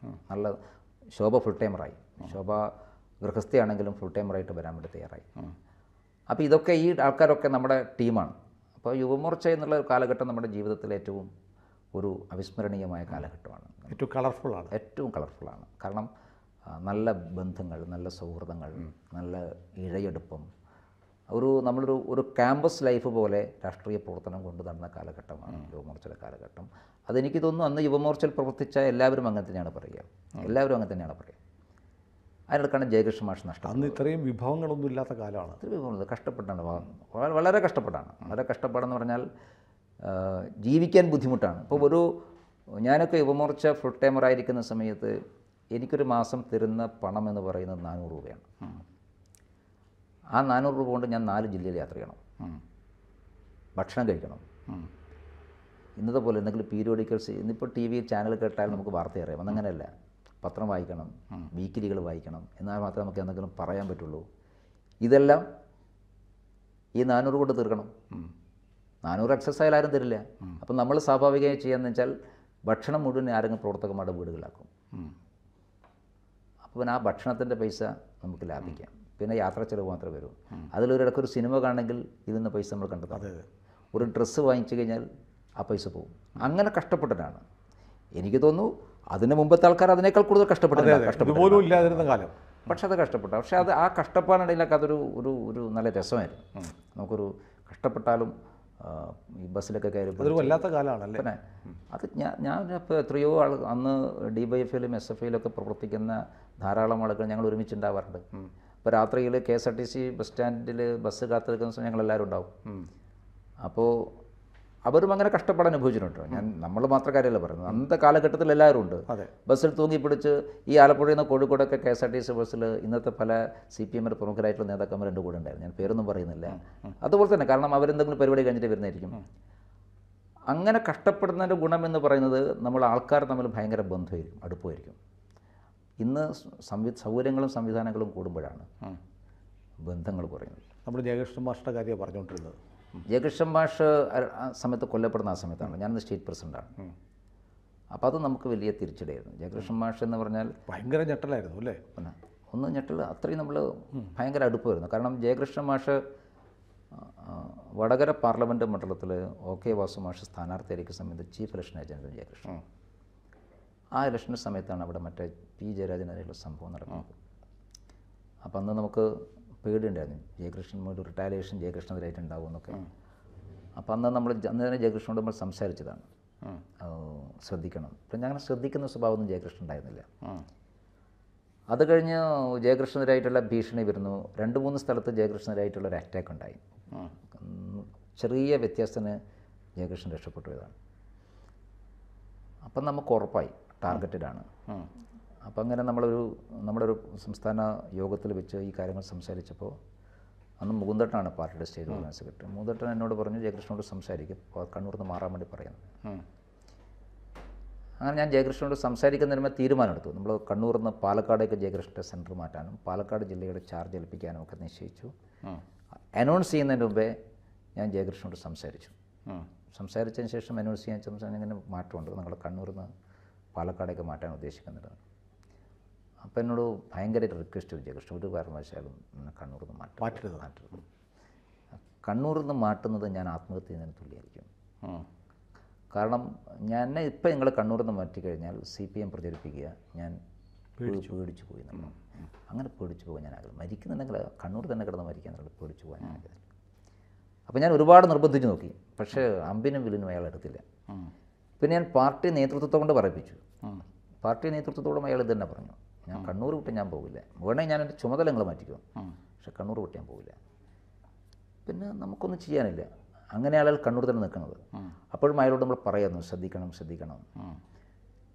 നല്ല ശോഭ ഫുൾ ടൈമറായി. ശോഭ ഗൃഹസ്ഥയാണെങ്കിലും ഫുൾ ടൈമറായിട്ട് വരാൻ വേണ്ടി തയ്യാറായി. അപ്പോൾ ഇതൊക്കെ ഈ ആൾക്കാരൊക്കെ നമ്മുടെ ടീമാണ്. അപ്പോൾ യുവമോർച്ച എന്നുള്ള കാലഘട്ടം നമ്മുടെ ജീവിതത്തിൽ ഏറ്റവും ഒരു അവിസ്മരണീയമായ കാലഘട്ടമാണ്. ഏറ്റവും കളർഫുള്ളാണ്. കാരണം നല്ല ബന്ധങ്ങൾ, നല്ല സൗഹൃദങ്ങൾ, നല്ല ഇഴയെടുപ്പം, നമ്മളൊരു ക്യാമ്പസ് ലൈഫ് പോലെ രാഷ്ട്രീയ പ്രവർത്തനം കൊണ്ട് നടന്ന കാലഘട്ടമാണ് യുവമോർച്ചയുടെ കാലഘട്ടം. അതെനിക്ക് തോന്നുന്നു അന്ന് യുവമോർച്ചയിൽ പ്രവർത്തിച്ച എല്ലാവരും അങ്ങനെ തന്നെയാണ് പറയുക. അതിനിടക്കാണ് ജയകൃഷ്ണ മാഷ് നഷ്ടം. അന്ന് ഇത്രയും വിഭവങ്ങളൊന്നും ഇല്ലാത്ത കാലമാണ്. ഇത്രയും വിഭവങ്ങൾ കഷ്ടപ്പെട്ടാണ്, വളരെ കഷ്ടപ്പെട്ടാണ്. വളരെ കഷ്ടപ്പാടെന്ന് പറഞ്ഞാൽ ജീവിക്കാൻ ബുദ്ധിമുട്ടാണ്. ഇപ്പോൾ ഞാനൊക്കെ യുവമോർച്ച ഫുൾ ടൈമറായിരിക്കുന്ന സമയത്ത് എനിക്കൊരു മാസം തരുന്ന പണം എന്ന് പറയുന്നത് 400 രൂപയാണ്. ആ 400 രൂപ കൊണ്ട് ഞാൻ 4 ജില്ലയിൽ യാത്ര ചെയ്യണം, ഭക്ഷണം കഴിക്കണം. ഇന്നത്തെ പോലെ എന്തെങ്കിലും പീരിയോഡിക്കൽസ്, ഇന്നിപ്പോൾ TV ചാനൽ കേട്ടാൽ നമുക്ക് വാർത്ത അറിയാം. അന്നങ്ങനെയല്ല. പത്രം വായിക്കണം, വീക്കിലികൾ വായിക്കണം, എന്നാൽ മാത്രമേ നമുക്ക് എന്തെങ്കിലും പറയാൻ പറ്റുള്ളൂ. ഇതെല്ലാം ഈ 400 കൊണ്ട് തീർക്കണം. 400 എക്സസ് ആയാലും ആരും തരില്ല. അപ്പം നമ്മൾ സ്വാഭാവികമായി ചെയ്യാന്ന് വെച്ചാൽ ഭക്ഷണം മുഴുവൻ ആരെങ്കിലും പ്രവർത്തകന്മാരുടെ വീടുകളിലാക്കും. അപ്പോൾ പിന്നെ ആ ഭക്ഷണത്തിൻ്റെ പൈസ നമുക്ക് ലാഭിക്കാം. പിന്നെ യാത്രാ ചെലവ് മാത്രമേ വരൂ. അതിലൊരിടക്കൊരു സിനിമ കാണണമെങ്കിൽ ഇതിന്ന് പൈസ നമ്മൾ കണ്ടെത്താം. ഒരു ഡ്രസ്സ് വാങ്ങിച്ചു കഴിഞ്ഞാൽ ആ പൈസ പോകും. അങ്ങനെ കഷ്ടപ്പെട്ടിട്ടാണ്. എനിക്ക് തോന്നുന്നു അതിന് മുമ്പത്തെ ആൾക്കാർ അതിനേക്കാൾ കൂടുതൽ കഷ്ടപ്പെട്ടില്ല കാലം. പക്ഷെ അത് കഷ്ടപ്പെട്ടു. പക്ഷേ ആ കഷ്ടപ്പാടിനിടയിലൊക്കെ അതൊരു നല്ല രസമായിരുന്നു. നമുക്കൊരു കഷ്ടപ്പെട്ടാലും ഈ ബസ്സിലൊക്കെ കയറി വല്ലാത്ത കാലമാണല്ലേ. പിന്നെ അത് ഞാനിപ്പോൾ എത്രയോ അന്ന് DYFയിലും SFIയിലൊക്കെ പ്രവർത്തിക്കുന്ന ധാരാളം ആളുകൾ ഞങ്ങൾ ഒരുമിച്ചുണ്ടാവാറുണ്ട്. ഇപ്പോൾ രാത്രിയിൽ KSRTC ബസ് സ്റ്റാൻഡിൽ ബസ് കാത്തു നിൽക്കുന്ന സമയം ഞങ്ങളെല്ലാവരും ഉണ്ടാവും. അപ്പോൾ അവരും അങ്ങനെ കഷ്ടപ്പാട് അനുഭവിച്ചിട്ടുണ്ട്. നമ്മൾ മാത്രക്കാരല്ല പറയുന്നത്, അന്നത്തെ കാലഘട്ടത്തിൽ എല്ലാവരും ഉണ്ട്. അതെ. ബസ്സിൽ തൂങ്ങി പിടിച്ച് ഈ ആലപ്പുഴയിൽ നിന്ന് കോഴിക്കോടൊക്കെ KSRTC ബസ്സിൽ ഇന്നത്തെ പല CPM പ്രമുഖരായിട്ടുള്ള നേതാക്കന്മാർ എൻ്റെ കൂടെ ഉണ്ടായിരുന്നു. ഞാൻ പേരൊന്നും പറയുന്നില്ല. അതുപോലെ തന്നെ, കാരണം അവരെന്തെങ്കിലും പരിപാടി കഴിഞ്ഞിട്ട് വരുന്നതായിരിക്കും. അങ്ങനെ കഷ്ടപ്പെടുന്നതിൻ്റെ ഗുണമെന്ന് പറയുന്നത് നമ്മൾ ആൾക്കാർ തമ്മിൽ ഭയങ്കര ബന്ധമായിരിക്കും, അടുപ്പമായിരിക്കും. ഇന്ന് സൗകര്യങ്ങളും സംവിധാനങ്ങളും കൂടുമ്പോഴാണ് ബന്ധങ്ങൾ കുറയുന്നത്. നമ്മൾ ജയകൃഷ്ണൻ മാസ്റ്ററുടെ കാര്യമാണ് പറഞ്ഞുകൊണ്ടിരുന്നത്. ജയകൃഷ്ണൻ മാഷ് ആ സമയത്ത് കൊല്ലപ്പെടുന്ന ആ സമയത്താണ്. ഞാനിന്ന് സ്റ്റേറ്റ് പ്രസിഡൻ്റാണ്. അപ്പോൾ അത് നമുക്ക് വലിയ തിരിച്ചടിയായിരുന്നു. ജയകൃഷ്ണൻ മാഷ് എന്ന് പറഞ്ഞാൽ ഭയങ്കര ഞെട്ടലായിരുന്നു അല്ലേ? പിന്നെ ഒന്ന് ഞെട്ടൽ, അത്രയും നമ്മൾ ഭയങ്കര അടുപ്പമായിരുന്നു. കാരണം ജയകൃഷ്ണൻ മാഷ് വടകര പാർലമെൻറ്റ് മണ്ഡലത്തിൽ OK വാസു മാഷ് സ്ഥാനാർത്ഥിയായിരിക്കുന്ന സമയത്ത് ചീഫ് ഇലക്ഷൻ ഏജൻറ്റ് ജയകൃഷ്ണൻ. ആ ഇലക്ഷൻ്റെ സമയത്താണ് അവിടെ മറ്റേ P ജയരാജനെതിരെയുള്ള സംഭവം നടക്കുന്നത്. അപ്പം അന്ന് നമുക്ക് പേടിയുണ്ടായിരുന്നു, ജയകൃഷ്ണൻ ഒരു റിട്ടാലിയേഷൻ ജയകൃഷ്ണനെതിരായിട്ട് ഉണ്ടാവുമെന്നൊക്കെ. അപ്പം അന്ന് തന്നെ ജയകൃഷ്ണനോട് നമ്മൾ സംസാരിച്ചതാണ്, ശ്രദ്ധിക്കണം. അപ്പം ഞാൻ അങ്ങനെ ശ്രദ്ധിക്കുന്ന സ്വഭാവമൊന്നും ജയകൃഷ്ണൻ ഉണ്ടായിരുന്നില്ല. അത് കഴിഞ്ഞ് ജയകൃഷ്ണനെതിരായിട്ടുള്ള ഭീഷണി വരുന്നു. 2-3 സ്ഥലത്ത് ജയകൃഷ്ണനെതിരായിട്ടുള്ള ഒരു അറ്റാക്ക് ഉണ്ടായി. ചെറിയ വ്യത്യാസത്തിന് ജയകൃഷ്ണൻ രക്ഷപ്പെട്ടു പോയതാണ്. അപ്പം നമുക്ക് ഉറപ്പായി ടാർഗറ്റഡാണ്. അപ്പം അങ്ങനെ നമ്മുടെ ഒരു സംസ്ഥാന യോഗത്തിൽ വെച്ച് ഈ കാര്യങ്ങൾ സംസാരിച്ചപ്പോൾ, അന്ന് മുകുന്ദട്ടനാണ് പാർട്ടിയുടെ സ്റ്റേറ്റ് ഓർഗനൈസ് സെക്രട്ടറി. മുകുന്ദട്ടൻ എന്നോട് പറഞ്ഞു ജയകൃഷ്ണനോട് സംസാരിക്കും, കണ്ണൂരിൽ നിന്ന് മാറാൻ വേണ്ടി പറയുന്നത്. അങ്ങനെ ഞാൻ ജയകൃഷ്ണനോട് സംസാരിക്കുന്നതിന് മുമ്പ് തീരുമാനമെടുത്തു. നമ്മൾ കണ്ണൂരിൽ നിന്ന് പാലക്കാടേക്ക് ജയകൃഷ്ണൻ്റെ സെൻറ്റർ മാറ്റാനും പാലക്കാട് ജില്ലയുടെ ചാർജ് ഏൽപ്പിക്കാനും ഒക്കെ നിശ്ചയിച്ചു. അനൗൺസ് ചെയ്യുന്നതിന് മുമ്പേ ഞാൻ ജയകൃഷ്ണനോട് സംസാരിച്ചു. സംസാരിച്ചതിന് ശേഷം അനൗൺസ് ചെയ്യാൻ ഇങ്ങനെ മാറ്റമുണ്ട്, നിങ്ങൾ കണ്ണൂരിൽ നിന്ന് പാലക്കാടേക്ക് മാറ്റാൻ ഉദ്ദേശിക്കുന്നുണ്ട്. അപ്പോൾ എന്നോട് ഭയങ്കര റിക്വസ്റ്റ് ജയകൃഷ്ണൻ, ഒരു കാരണവശാലും കണ്ണൂരിൽ നിന്ന് മാറ്റരുത്. കണ്ണൂരിൽ നിന്ന് മാറ്റുന്നത് ഞാൻ ആത്മഹത്യ ചെയ്യുന്നതിന് തുല്യമായിരിക്കും. കാരണം എന്നെ ഇപ്പം നിങ്ങൾ കണ്ണൂരിൽ നിന്ന് മാറ്റിക്കഴിഞ്ഞാൽ CPM പ്രചരിപ്പിക്കുക, ഞാൻ പേടിച്ചു പോയി. നമ്മൾ അങ്ങനെ പേടിച്ചു പോകാൻ ഞാൻ ആഗ്രഹം. മരിക്കുന്നുണ്ടെങ്കിൽ കണ്ണൂർ തന്നെ കിടന്ന് മരിക്കാൻ പേടിച്ചു പോകാൻ ആഗ്രഹം. അപ്പോൾ ഞാൻ ഒരുപാട് നിർബന്ധിച്ച് നോക്കി, പക്ഷേ അമ്പിനും വില്ലിനും അയാൾ എടുത്തില്ല. പിന്നെ ഞാൻ പാർട്ടി നേതൃത്വത്തെ കൊണ്ട് പറയിപ്പിച്ചു. പാർട്ടി നേതൃത്വത്തോടും അയാൾ ഇത് തന്നെ പറഞ്ഞു, ഞാൻ കണ്ണൂർ വിട്ട് ഞാൻ പോകില്ല, വേണമെങ്കിൽ ഞാൻ എൻ്റെ ചുമതലങ്ങൾ മാറ്റിക്കും, പക്ഷെ കണ്ണൂർ വിട്ട് ഞാൻ പോകില്ല. പിന്നെ നമുക്കൊന്നും ചെയ്യാനില്ല. അങ്ങനെ ആളുകൾ കണ്ണൂർ തന്നെ നിൽക്കുന്നത്. അപ്പോഴും അയാളോട് നമ്മൾ പറയുന്നു, ശ്രദ്ധിക്കണം.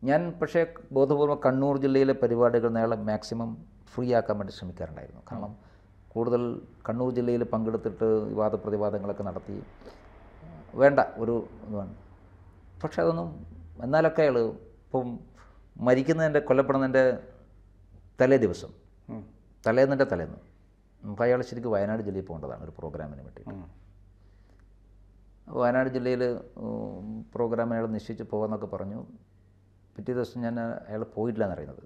ഞാൻ പക്ഷേ ബോധപൂർവ്വം കണ്ണൂർ ജില്ലയിലെ പരിപാടികൾ അയാളെ മാക്സിമം ഫ്രീ ആക്കാൻ വേണ്ടി ശ്രമിക്കാറുണ്ടായിരുന്നു. കാരണം കൂടുതൽ കണ്ണൂർ ജില്ലയിൽ പങ്കെടുത്തിട്ട് വിവാദപ്രതിവാദങ്ങളൊക്കെ നടത്തി വേണ്ട ഒരു ഇതാണ്. പക്ഷെ അതൊന്നും, എന്നാലൊക്കെ അയാൾ ഇപ്പം കൊല്ലപ്പെടുന്നതിൻ്റെ തലേന്ന് അപ്പോൾ അയാൾ ശരിക്കും വയനാട് ജില്ലയിൽ പോകേണ്ടതാണ് ഒരു പ്രോഗ്രാമിന് വേണ്ടിയിട്ട്. വയനാട് ജില്ലയിൽ പ്രോഗ്രാം അയാൾ നിശ്ചയിച്ച് പോകാമെന്നൊക്കെ പറഞ്ഞു. പിറ്റേ ദിവസം അയാൾ പോയിട്ടില്ല എന്നറിയുന്നത്.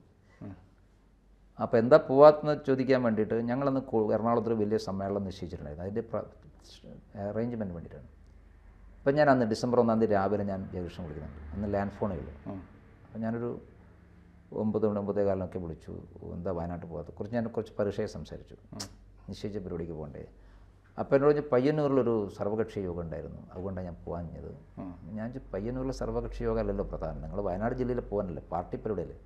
അപ്പോൾ എന്താ പോവാത്തെന്ന് ചോദിക്കാൻ വേണ്ടിയിട്ട് ഞങ്ങളന്ന് എറണാകുളത്തൊരു വലിയ സമ്മേളനം നിശ്ചയിച്ചിട്ടുണ്ടായിരുന്നു, അതിൻ്റെ അറേഞ്ച്മെൻറ്റ് വേണ്ടിയിട്ടാണ്. അപ്പം ഞാൻ അന്ന് ഡിസംബർ 1 രാവിലെ ഞാൻ ജയകൃഷ്ണൻ വിളിക്കുന്നുണ്ട്. അന്ന് ലാൻഡ് ഫോണിൽ. അപ്പം ഞാനൊരു 9-9:15 വിളിച്ചു, എന്താ വയനാട്ടിൽ പോകാത്ത. ഞാൻ കുറച്ച് പരീക്ഷയെ സംസാരിച്ചു, നിശ്ചയിച്ച പരിപാടിക്ക് പോകണ്ടേ. അപ്പോൾ എന്നോട് പയ്യന്നൂരിലൊരു സർവകക്ഷി യോഗം ഉണ്ടായിരുന്നു, അതുകൊണ്ടാണ് ഞാൻ പോകാഞ്ഞത്. ഞാൻ പയ്യന്നൂരിലെ സർവകക്ഷി യോഗം അല്ലല്ലോ പ്രധാനം, നിങ്ങൾ വയനാട് ജില്ലയിൽ പോകാനല്ലേ, പാർട്ടി പരിപാടിയല്ലേ.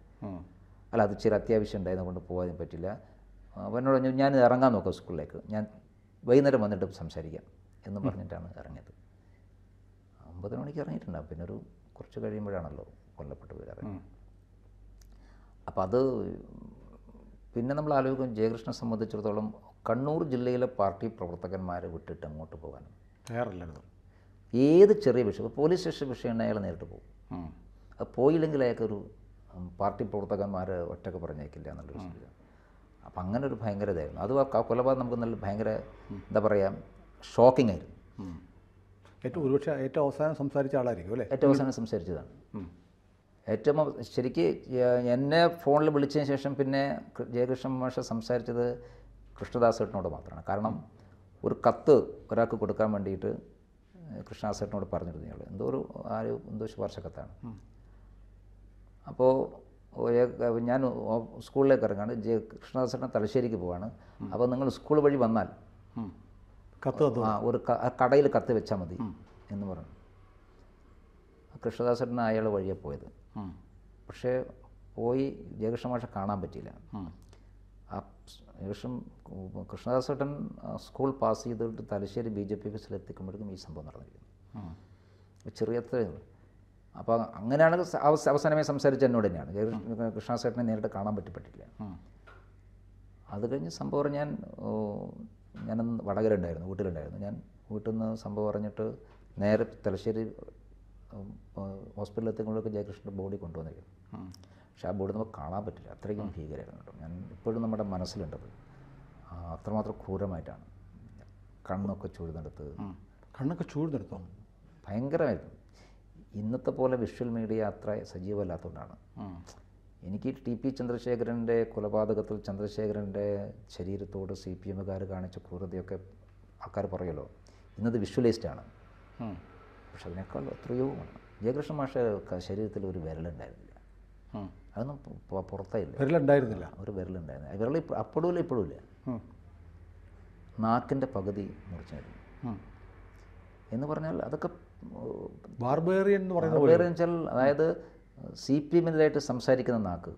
അല്ല, അത് ചില അത്യാവശ്യം ഉണ്ടായതുകൊണ്ട് കൊണ്ട് പോകാൻ പറ്റില്ല. അപ്പോൾ എന്നോട് ഞാൻ ഇറങ്ങാൻ നോക്കാം സ്കൂളിലേക്ക്, ഞാൻ വൈകുന്നേരം വന്നിട്ട് സംസാരിക്കാം എന്ന് പറഞ്ഞിട്ടാണ് ഇറങ്ങിയത്. 9 മണിക്ക് ഇറങ്ങിയിട്ടുണ്ടാകും. പിന്നെ കുറച്ച് കഴിയുമ്പോഴാണല്ലോ കൊല്ലപ്പെട്ടു പോയത്. അപ്പോൾ അത് പിന്നെ നമ്മൾ ആലോചിക്കും, ജയകൃഷ്ണനെ സംബന്ധിച്ചിടത്തോളം കണ്ണൂർ ജില്ലയിലെ പാർട്ടി പ്രവർത്തകന്മാരെ വിട്ടിട്ട് അങ്ങോട്ട് പോകാനും തയ്യാറല്ലായിരുന്നു. ഏത് ചെറിയ വിഷയം, പോലീസ് സ്റ്റേഷൻ വിഷയം അയാൾ നേരിട്ട് പോകും. അത് പോയില്ലെങ്കിൽ അയാൾക്കൊരു പാർട്ടി പ്രവർത്തകന്മാർ ഒറ്റക്ക് പറഞ്ഞേക്കില്ല എന്നുള്ളൊരു സ്ഥിതി. അപ്പം അങ്ങനെ ഒരു ഭയങ്കര ഇതായിരുന്നു. അത് കൊലപാതകം നമുക്ക് നല്ല ഭയങ്കര എന്താ പറയുക, ഷോക്കിംഗ് ആയിരുന്നു. ഏറ്റവും അവസാനം സംസാരിച്ച ആളായിരിക്കും അല്ലേ? ഏറ്റവും അവസാനം സംസാരിച്ചതാണ്. ഏറ്റവും ശരിക്ക് എന്നെ ഫോണിൽ വിളിച്ചതിന് ശേഷം പിന്നെ ജയകൃഷ്ണൻ മാഷ് സംസാരിച്ചത് കൃഷ്ണദാസേട്ടനോട് മാത്രമാണ്. കാരണം ഒരു കത്ത് ഒരാൾക്ക് കൊടുക്കാൻ വേണ്ടിയിട്ട് കൃഷ്ണദാസേട്ടനോട് പറഞ്ഞിരുന്നു ഞങ്ങൾ, എന്തോ ശുപാർശ കത്താണ്. അപ്പോൾ ഞാൻ സ്കൂളിലേക്ക് ഇറങ്ങാണ്, കൃഷ്ണദാസേട്ടൻ തലശ്ശേരിക്ക് പോവാണ്. അപ്പോൾ നിങ്ങൾ സ്കൂൾ വഴി വന്നാൽ ഒരു കടയിൽ കത്ത് വെച്ചാൽ മതി എന്ന് പറഞ്ഞു. കൃഷ്ണദാസേട്ടൻ അയാൾ വഴിയെ പോയത്. പക്ഷേ പോയി ജയകൃഷ്ണ മാഷെ കാണാൻ പറ്റിയില്ല. കൃഷ്ണദാസേട്ടൻ സ്കൂൾ പാസ് ചെയ്തിട്ട് തലശ്ശേരി BJP ഓഫീസിൽ എത്തിക്കുമ്പോഴേക്കും ഈ സംഭവം നടന്നിരിക്കുന്നു. ചെറിയ അത്രയേ ഉള്ളൂ. അപ്പോൾ അങ്ങനെയാണ് അവസാനമായി സംസാരിച്ച എന്നോട് തന്നെയാണ്. കൃഷ്ണദാസേട്ടനെ നേരിട്ട് കാണാൻ പറ്റില്ല. അത് കഴിഞ്ഞ് സംഭവം ഞാനന്ന് വടകര ഉണ്ടായിരുന്നു, വീട്ടിലുണ്ടായിരുന്നു. ഞാൻ വീട്ടിൽ നിന്ന് സംഭവം അറിഞ്ഞിട്ട് നേരെ തലശ്ശേരി ഹോസ്പിറ്റലിലെത്തുമ്പോഴേക്ക് ജയകൃഷ്ണൻ്റെ ബോഡി കൊണ്ടുവന്നിരിക്കും. പക്ഷേ ആ ബോഡി നമുക്ക് കാണാൻ പറ്റില്ല, അത്രയ്ക്കും ഭീകരമായിരുന്നു കേട്ടോ. ഞാൻ ഇപ്പോഴും നമ്മുടെ മനസ്സിലുണ്ടത്. അത്രമാത്രം ക്രൂരമായിട്ടാണ്. കണ്ണൊക്കെ ചൂഴ്ന്നെടുത്ത്. കണ്ണൊക്കെ ചൂഴ്ന്നെടുത്തോ? ഭയങ്കരമായിരുന്നു. ഇന്നത്തെ പോലെ വിഷ്വൽ മീഡിയ അത്ര സജീവമല്ലാത്തതുകൊണ്ടാണ്. എനിക്ക് TP ചന്ദ്രശേഖരൻ്റെ കൊലപാതകത്തിൽ ചന്ദ്രശേഖരൻ്റെ ശരീരത്തോട് CPMകാർ കാണിച്ച ക്രൂരതയൊക്കെ ആൾക്കാർ പറയുമല്ലോ, ഇന്നത് വിഷ്വലൈസ്ഡാണ്. പക്ഷെ അതിനേക്കാൾ എത്രയോ ജയകൃഷ്ണ മാഷ ശരീരത്തിൽ ഒരു വിരലുണ്ടായിരുന്നില്ല. അതൊന്നും പുറത്തായില്ല. വിരലുണ്ടായിരുന്നില്ല? ഒരു വിരലുണ്ടായിരുന്നില്ല. വിരൽ അപ്പോഴുമില്ല ഇപ്പോഴുമില്ല. നാക്കിൻ്റെ പകുതി മുറിച്ചായിരുന്നു എന്ന് പറഞ്ഞാൽ അതൊക്കെ ബാർബേറിയൻ എന്ന് പറയുന്നത്. ബാർബേറിയൻ വെച്ചാൽ അതായത് CPMനെതിരായിട്ട് സംസാരിക്കുന്ന നാക്ക്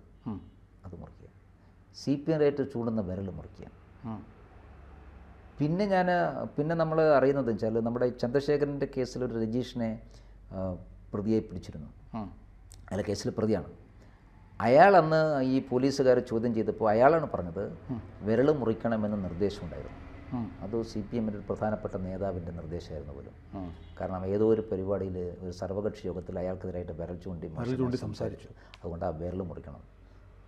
അത് മുറിക്കുക, CPMനെതിരായിട്ട് ചൂടുന്ന വിരൽ മുറിക്കുക. പിന്നെ നമ്മൾ അറിയുന്നത് വെച്ചാൽ നമ്മുടെ ചന്ദ്രശേഖരൻ്റെ കേസിൽ ഒരു രജീഷിനെ പ്രതിയെ പിടിച്ചിരുന്നു. അയാളെ കേസിൽ പ്രതിയാണ്. അയാൾ അന്ന് ഈ പോലീസുകാർ ചോദ്യം ചെയ്തപ്പോൾ അയാളാണ് പറഞ്ഞത് വിരൽ മുറിക്കണമെന്ന് നിർദ്ദേശമുണ്ടായിരുന്നു. അത് CPMൻ്റെ ഒരു പ്രധാനപ്പെട്ട നേതാവിൻ്റെ നിർദ്ദേശമായിരുന്നു പോലും. കാരണം ഏതോ ഒരു പരിപാടിയിൽ ഒരു സർവകക്ഷി യോഗത്തിൽ അയാൾക്കെതിരായിട്ട് വിരൽ ചൂണ്ടി സംസാരിച്ചു. അതുകൊണ്ട് ആ വിരൽ മുറിക്കണം.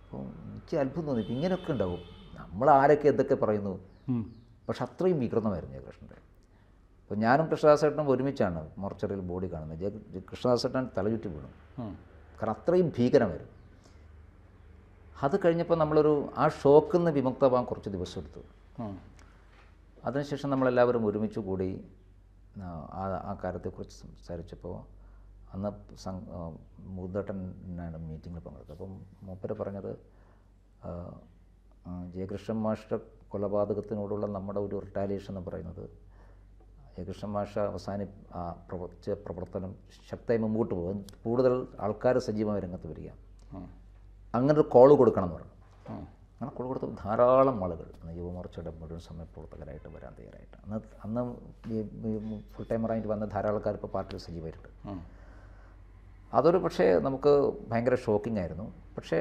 അപ്പോൾ എനിക്ക് അത്ഭുതം തോന്നി, ഇങ്ങനെയൊക്കെ ഉണ്ടാവും. നമ്മൾ ആരൊക്കെ എന്തൊക്കെ പറയുന്നു, പക്ഷെ അത്രയും വികൃതമായിരുന്നു ജയകൃഷ്ണൻ്റെ. അപ്പോൾ ഞാനും കൃഷ്ണദാസേട്ടനും ഒരുമിച്ചാണ് മോർച്ചറിയിൽ ബോഡി കാണുന്നത്. കൃഷ്ണദാസേട്ടൻ തലചുറ്റി വീണു. കാരണം അത്രയും ഭീകരമായിരുന്നു. അത് കഴിഞ്ഞപ്പോൾ ആ ഷോക്കിൽ നിന്ന് വിമുക്തമാകാൻ കുറച്ച് ദിവസം എടുത്തു. അതിനുശേഷം നമ്മളെല്ലാവരും ഒരുമിച്ച് കൂടി ആ കാര്യത്തെക്കുറിച്ച് സംസാരിച്ചപ്പോൾ അന്ന് മുകുന്ദേട്ടനാണ് മീറ്റിങ്ങിൽ പങ്കെടുത്തത്. അപ്പം മൂപ്പര് പറഞ്ഞത് ജയകൃഷ്ണൻ മാഷ്ട കൊലപാതകത്തിനോടുള്ള നമ്മുടെ ഒരു റിട്ടാലിയേഷൻ എന്ന് പറയുന്നത് ജയകൃഷ്ണൻ മാഷ പ്രവർത്തനം ശക്തമായി മുമ്പോട്ട് പോകും, കൂടുതൽ ആൾക്കാർ സജീവമായി രംഗത്ത് വരിക, അങ്ങനൊരു കോള് കൊടുക്കണം എന്ന് പറഞ്ഞു. അങ്ങനെ കോൾ കൊടുത്ത ധാരാളം ആളുകൾ യുവമോർച്ചയുടെ മുഴുവൻ സമയ പ്രവർത്തകരായിട്ട് വരാൻ തയ്യാറായിട്ട് അന്ന് ഫുൾ ടൈമറായിട്ട് വന്ന ധാരാളം ആൾക്കാർ ഇപ്പോൾ പാർട്ടിയിൽ സജീവമായിട്ടുണ്ട്. അതൊരു പക്ഷേ നമുക്ക് ഭയങ്കര ഷോക്കിംഗ് ആയിരുന്നു. പക്ഷേ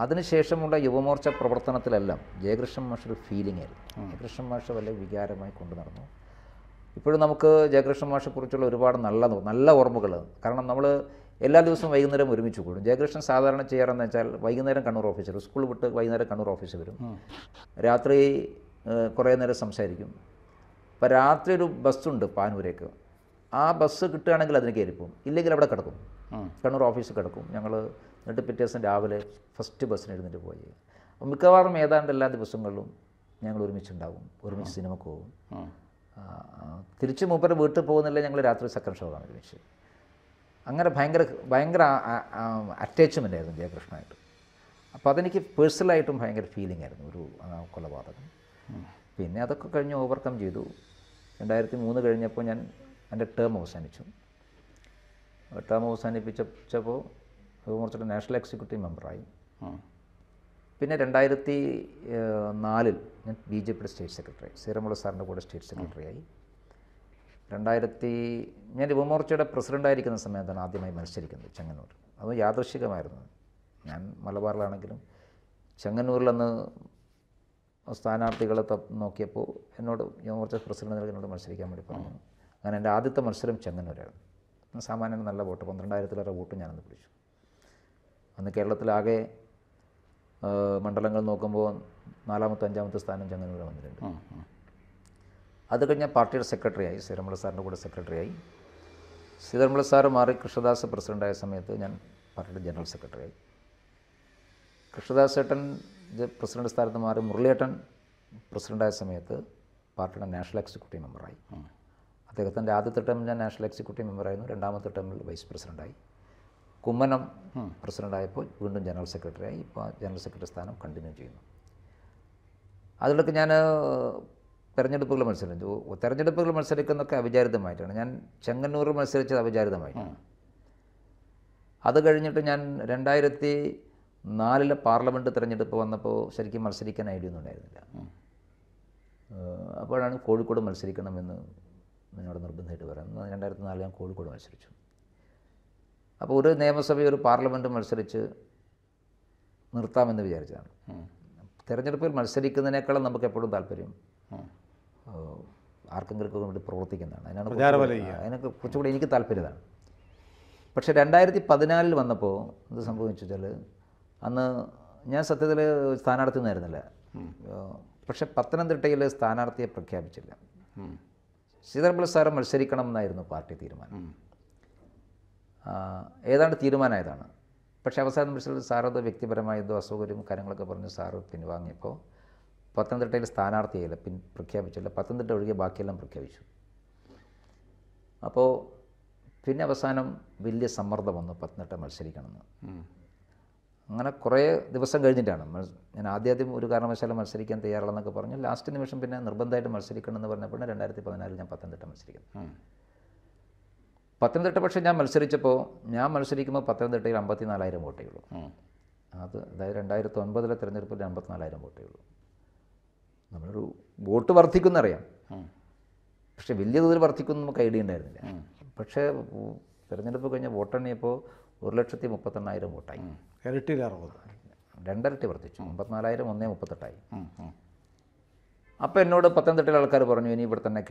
അതിനുശേഷമുള്ള യുവമോർച്ച പ്രവർത്തനത്തിലെല്ലാം ജയകൃഷ്ണൻ മാഷൊരു ഫീലിംഗ് ആയിരുന്നു. ജയകൃഷ്ണൻ മാഷ വലിയ വികാരമായി കൊണ്ടു നടന്നു. ഇപ്പോഴും നമുക്ക് ജയകൃഷ്ണൻ മാഷെക്കുറിച്ചുള്ള ഒരുപാട് നല്ല ഓർമ്മകൾ. കാരണം നമ്മൾ എല്ലാ ദിവസവും വൈകുന്നേരം ഒരുമിച്ച് കൂടും. ജയകൃഷ്ണൻ സാധാരണ ചെയ്യാറെന്ന് വെച്ചാൽ വൈകുന്നേരം കണ്ണൂർ ഓഫീസിൽ വരും, സ്കൂൾ വിട്ട് വൈകുന്നേരം കണ്ണൂർ ഓഫീസിൽ വരും, രാത്രി കുറേ നേരം സംസാരിക്കും. അപ്പോൾ രാത്രി ഒരു ബസ്സുണ്ട് പാനൂരേക്ക്, ആ ബസ് കിട്ടുകയാണെങ്കിൽ അതിന് കയറിപ്പോവും, ഇല്ലെങ്കിൽ അവിടെ കിടക്കും, കണ്ണൂർ ഓഫീസിൽ കിടക്കും. ഞങ്ങൾ എന്നിട്ട് പിറ്റേ ദിവസം രാവിലെ ഫസ്റ്റ് ബസ്സിന് എഴുന്നേറ്റ് പോയി. അപ്പം മിക്കവാറും ഏതാണ്ട് എല്ലാ ദിവസങ്ങളിലും ഞങ്ങൾ ഒരുമിച്ചുണ്ടാവും, ഒരുമിച്ച് സിനിമക്ക് പോകും. തിരിച്ച് മൂപ്പര് വീട്ടിൽ പോകുന്നില്ല, ഞങ്ങൾ രാത്രി സെക്കൻഡ് ഷോ കാണും ഒരുമിച്ച്. അങ്ങനെ ഭയങ്കര അറ്റാച്ച്മെൻ്റ് ആയിരുന്നു ജയകൃഷ്ണനായിട്ട്. അപ്പോൾ അതെനിക്ക് പേഴ്സണലായിട്ടും ഭയങ്കര ഫീലിംഗ് ആയിരുന്നു ഒരു കൊലപാതകം. പിന്നെ അതൊക്കെ കഴിഞ്ഞ് ഓവർകം ചെയ്തു. 2003 കഴിഞ്ഞപ്പോൾ ഞാൻ എൻ്റെ ടേം അവസാനിച്ചു. ടേം അവസാനിപ്പിച്ചപ്പോൾ യുവമോർച്ചയുടെ നാഷണൽ എക്സിക്യൂട്ടീവ് മെമ്പറായി. പിന്നെ 2004 ഞാൻ BJPയുടെ സ്റ്റേറ്റ് സെക്രട്ടറി, ശ്രീരാമുള്ള സാറിൻ്റെ കൂടെ സ്റ്റേറ്റ് സെക്രട്ടറിയായി. ഞാൻ യുവമോർച്ചയുടെ പ്രസിഡൻ്റായിരിക്കുന്ന സമയത്താണ് ആദ്യമായി മത്സരിക്കുന്നത് ചെങ്ങന്നൂർ. അത് യാദൃശ്ചികമായിരുന്നു. ഞാൻ മലബാറിലാണെങ്കിലും ചെങ്ങന്നൂരിലന്ന് സ്ഥാനാർത്ഥികളെ നോക്കിയപ്പോൾ എന്നോട് യുവമോർച്ച പ്രസിഡന്റ് എന്നോട് മത്സരിക്കാൻ വേണ്ടി പറഞ്ഞു. അങ്ങനെ എൻ്റെ ആദ്യത്തെ മത്സരം ചെങ്ങന്നൂരായിരുന്നു. സാമാന്യം നല്ല വോട്ട്, 12,000 വോട്ട് ഞാനന്ന് പിടിച്ചു. അന്ന് കേരളത്തിലാകെ മണ്ഡലങ്ങൾ നോക്കുമ്പോൾ 4ാമത്തെ 5ാമത്തെ സ്ഥാനം ചെങ്ങന്നൂർ വന്നിട്ടുണ്ട്. അത് കഴിഞ്ഞ് പാർട്ടിയുടെ സെക്രട്ടറിയായി, ശ്രീരാമുള്ള സാറിൻ്റെ കൂടെ സെക്രട്ടറിയായി. ശ്രീധർമ്മള സാറ് മാറി കൃഷ്ണദാസ് പ്രസിഡൻ്റായ സമയത്ത് ഞാൻ പാർട്ടിയുടെ ജനറൽ സെക്രട്ടറിയായി. കൃഷ്ണദാസ് ഏട്ടൻ പ്രസിഡന്റ് സ്ഥാനത്ത് മാറി മുരളിയേട്ടൻ പ്രസിഡൻ്റായ സമയത്ത് പാർട്ടിയുടെ നാഷണൽ എക്സിക്യൂട്ടീവ് മെമ്പറായി. അദ്ദേഹത്തിൻ്റെ ആദ്യത്തെ ടേമിൽ ഞാൻ നാഷണൽ എക്സിക്യൂട്ടീവ് മെമ്പറായിരുന്നു, 2ാമത്തെ ടേമിൽ വൈസ് പ്രസിഡൻ്റായി. കുമ്മനം പ്രസിഡൻ്റായപ്പോൾ വീണ്ടും ജനറൽ സെക്രട്ടറിയായി. ഇപ്പോൾ ജനറൽ സെക്രട്ടറി സ്ഥാനം കണ്ടിന്യൂ ചെയ്യുന്നു. അതിലൊക്കെ ഞാൻ തെരഞ്ഞെടുപ്പുകൾ മത്സരിക്കുന്നതൊക്കെ അവിചാരിതമായിട്ടാണ്. ഞാൻ ചെങ്ങന്നൂർ മത്സരിച്ചത് അവിചാരിതമായിട്ടാണ്. അത് കഴിഞ്ഞിട്ട് ഞാൻ 2004 പാർലമെൻറ്റ് തിരഞ്ഞെടുപ്പ് വന്നപ്പോൾ ശരിക്കും മത്സരിക്കാൻ ഐഡിയ ഒന്നും ഉണ്ടായിരുന്നില്ല. അപ്പോഴാണ് കോഴിക്കോട് മത്സരിക്കണമെന്ന് എന്നോട് നിർബന്ധമായിട്ട് പറയുന്നത്. 2004 ഞാൻ കോഴിക്കോട് മത്സരിച്ചു. അപ്പോൾ ഒരു നിയമസഭ ഒരു പാർലമെൻറ്റ് മത്സരിച്ച് നിർത്താമെന്ന് വിചാരിച്ചതാണ്. തിരഞ്ഞെടുപ്പിൽ മത്സരിക്കുന്നതിനേക്കാളും നമുക്ക് എപ്പോഴും താല്പര്യം ആർക്കെങ്കിലും വേണ്ടി പ്രവർത്തിക്കുന്നതാണ്. അതിനൊക്കെ കുറച്ചുകൂടി എനിക്ക് താല്പര്യമാണ്. പക്ഷേ 2014 വന്നപ്പോൾ എന്ത് സംഭവിച്ചു വെച്ചാൽ, അന്ന് ഞാൻ സത്യത്തിൽ സ്ഥാനാർത്ഥി ഒന്നായിരുന്നില്ല. പക്ഷെ പത്തനംതിട്ടയിൽ സ്ഥാനാർത്ഥിയെ പ്രഖ്യാപിച്ചില്ല. ശ്രീധരൻപിള്ള സാറ് മത്സരിക്കണം എന്നായിരുന്നു പാർട്ടി തീരുമാനം. ഏതാണ്ട് തീരുമാനമായതാണ്. പക്ഷേ അവസാന നിമിഷത്തിൽ സാറത് വ്യക്തിപരമായ എന്തോ അസൗകര്യവും കാര്യങ്ങളൊക്കെ പറഞ്ഞ് സാറ് പിൻവാങ്ങിയപ്പോൾ പത്തനംതിട്ടയിൽ സ്ഥാനാർത്ഥിയായില്ല, പ്രഖ്യാപിച്ചില്ല. പത്തനംതിട്ട ഒഴികെ ബാക്കിയെല്ലാം പ്രഖ്യാപിച്ചു. അപ്പോൾ പിന്നെ അവസാനം വലിയ സമ്മർദ്ദം വന്നു പത്തനംതിട്ട മത്സരിക്കണമെന്ന്. അങ്ങനെ കുറേ ദിവസം കഴിഞ്ഞിട്ടാണ് ഞാൻ ആദ്യം ഒരു കാരണവശാലും മത്സരിക്കാൻ തയ്യാറുള്ളതെന്നൊക്കെ പറഞ്ഞു. ലാസ്റ്റ് നിമിഷം പിന്നെ നിർബന്ധമായിട്ട് മത്സരിക്കണമെന്ന് പറഞ്ഞപ്പോൾ 2014 ഞാൻ പത്തനംതിട്ട മത്സരിക്കുന്നു. പത്തനംതിട്ട പക്ഷേ ഞാൻ മത്സരിക്കുമ്പോൾ പത്തനംതിട്ടയിൽ 54,000 വോട്ടേ ഉള്ളൂ. അതായത് 2009 തിരഞ്ഞെടുപ്പിൽ 54,000 വോട്ടേ ഉള്ളൂ. നമ്മളൊരു വോട്ട് വർദ്ധിക്കുന്നറിയാം, പക്ഷേ വലിയ തോതിൽ വർദ്ധിക്കുമെന്ന് നമുക്ക് ഐഡിയ ഉണ്ടായിരുന്നില്ല. പക്ഷേ തിരഞ്ഞെടുപ്പ് കഴിഞ്ഞ് വോട്ടെണ്ണിയപ്പോൾ 1,38,000 വോട്ടായി. രണ്ടരട്ടി വർദ്ധിച്ചു. 54,000 1,38,000. അപ്പോൾ എന്നോട് പത്തനംതിട്ടയിലെ ആൾക്കാർ പറഞ്ഞു, ഇനി ഇവിടെ തന്നെ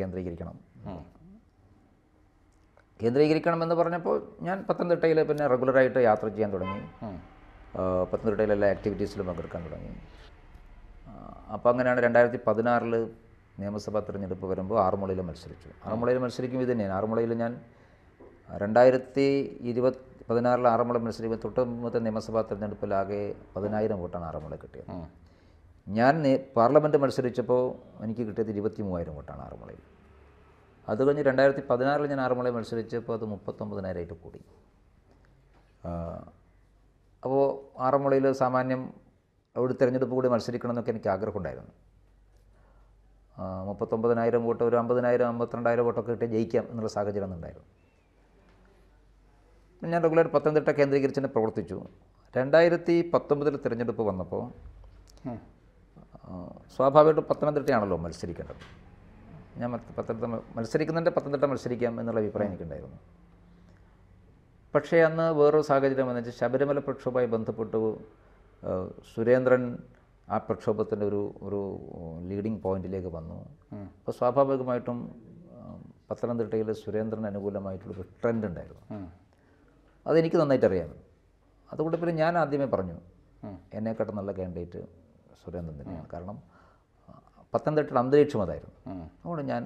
കേന്ദ്രീകരിക്കണമെന്ന് പറഞ്ഞപ്പോൾ ഞാൻ പത്തനംതിട്ടയിൽ പിന്നെ റെഗുലറായിട്ട് യാത്ര ചെയ്യാൻ തുടങ്ങി. പത്തനംതിട്ടയിലെല്ലാ ആക്ടിവിറ്റീസിലും പങ്കെടുക്കാൻ തുടങ്ങി. അപ്പോൾ അങ്ങനെയാണ് 2016 നിയമസഭാ തിരഞ്ഞെടുപ്പ് വരുമ്പോൾ ആറന്മുളയിൽ മത്സരിച്ചു. ആറന്മുളയിൽ മത്സരിക്കും ഇത് തന്നെയാണ്. ആറന്മുളയിൽ ഞാൻ 2016 ആറന്മുള മത്സരിക്കുമ്പോൾ തൊട്ട് മുമ്പത്തെ നിയമസഭാ തിരഞ്ഞെടുപ്പിലാകെ 10,000 വോട്ടാണ് ആറന്മുള കിട്ടിയത്. ഞാൻ പാർലമെൻറ്റ് മത്സരിച്ചപ്പോൾ എനിക്ക് കിട്ടിയത് 23,000 വോട്ടാണ് ആറന്മുളയിൽ. അത് കഴിഞ്ഞ് 2016 ഞാൻ ആറന്മുളയിൽ മത്സരിച്ചപ്പോൾ അത് 39,000 കൂടി. അപ്പോൾ ആറന്മുളയിൽ സാമാന്യം ഒരു തിരഞ്ഞെടുപ്പ് കൂടി മത്സരിക്കണം എന്നൊക്കെ എനിക്ക് ആഗ്രഹമുണ്ടായിരുന്നു. 39,000 വോട്ട്, ഒരു 50,000 52,000 വോട്ടൊക്കെ കിട്ടി ജയിക്കാം എന്നുള്ള സാഹചര്യം ഒന്നുണ്ടായിരുന്നു. ഞാൻ റെഗുലർ പത്തനംതിട്ട കേന്ദ്രീകരിച്ച് തന്നെ പ്രവർത്തിച്ചു. 2019 തിരഞ്ഞെടുപ്പ് വന്നപ്പോൾ സ്വാഭാവികമായിട്ടും പത്തനംതിട്ടയാണല്ലോ മത്സരിക്കേണ്ടത്. ഞാൻ പത്തനംതിട്ട മത്സരിക്കാം എന്നുള്ള അഭിപ്രായം എനിക്കുണ്ടായിരുന്നു. പക്ഷേ അന്ന് വേറൊരു സാഹചര്യം എന്ന് വെച്ചാൽ ശബരിമല പ്രക്ഷോഭവുമായി ബന്ധപ്പെട്ട് സുരേന്ദ്രൻ ആ പ്രക്ഷോഭത്തിൻ്റെ ഒരു ലീഡിങ് പോയിന്റിലേക്ക് വന്നു. അപ്പോൾ സ്വാഭാവികമായിട്ടും പത്തനംതിട്ടയിൽ സുരേന്ദ്രന് അനുകൂലമായിട്ടുള്ളൊരു ട്രെൻഡ് ഉണ്ടായിരുന്നു. അതെനിക്ക് നന്നായിട്ട് അറിയാം. അതുകൊണ്ട് പിന്നെ ഞാൻ ആദ്യമേ പറഞ്ഞു എന്നെക്കാട്ടും നല്ല കാൻഡിഡേറ്റ് സുരേന്ദ്രൻ തന്നെയാണ്. കാരണം പത്തനംതിട്ടയുടെ അന്തരീക്ഷം അതായിരുന്നു. അതുകൊണ്ട് ഞാൻ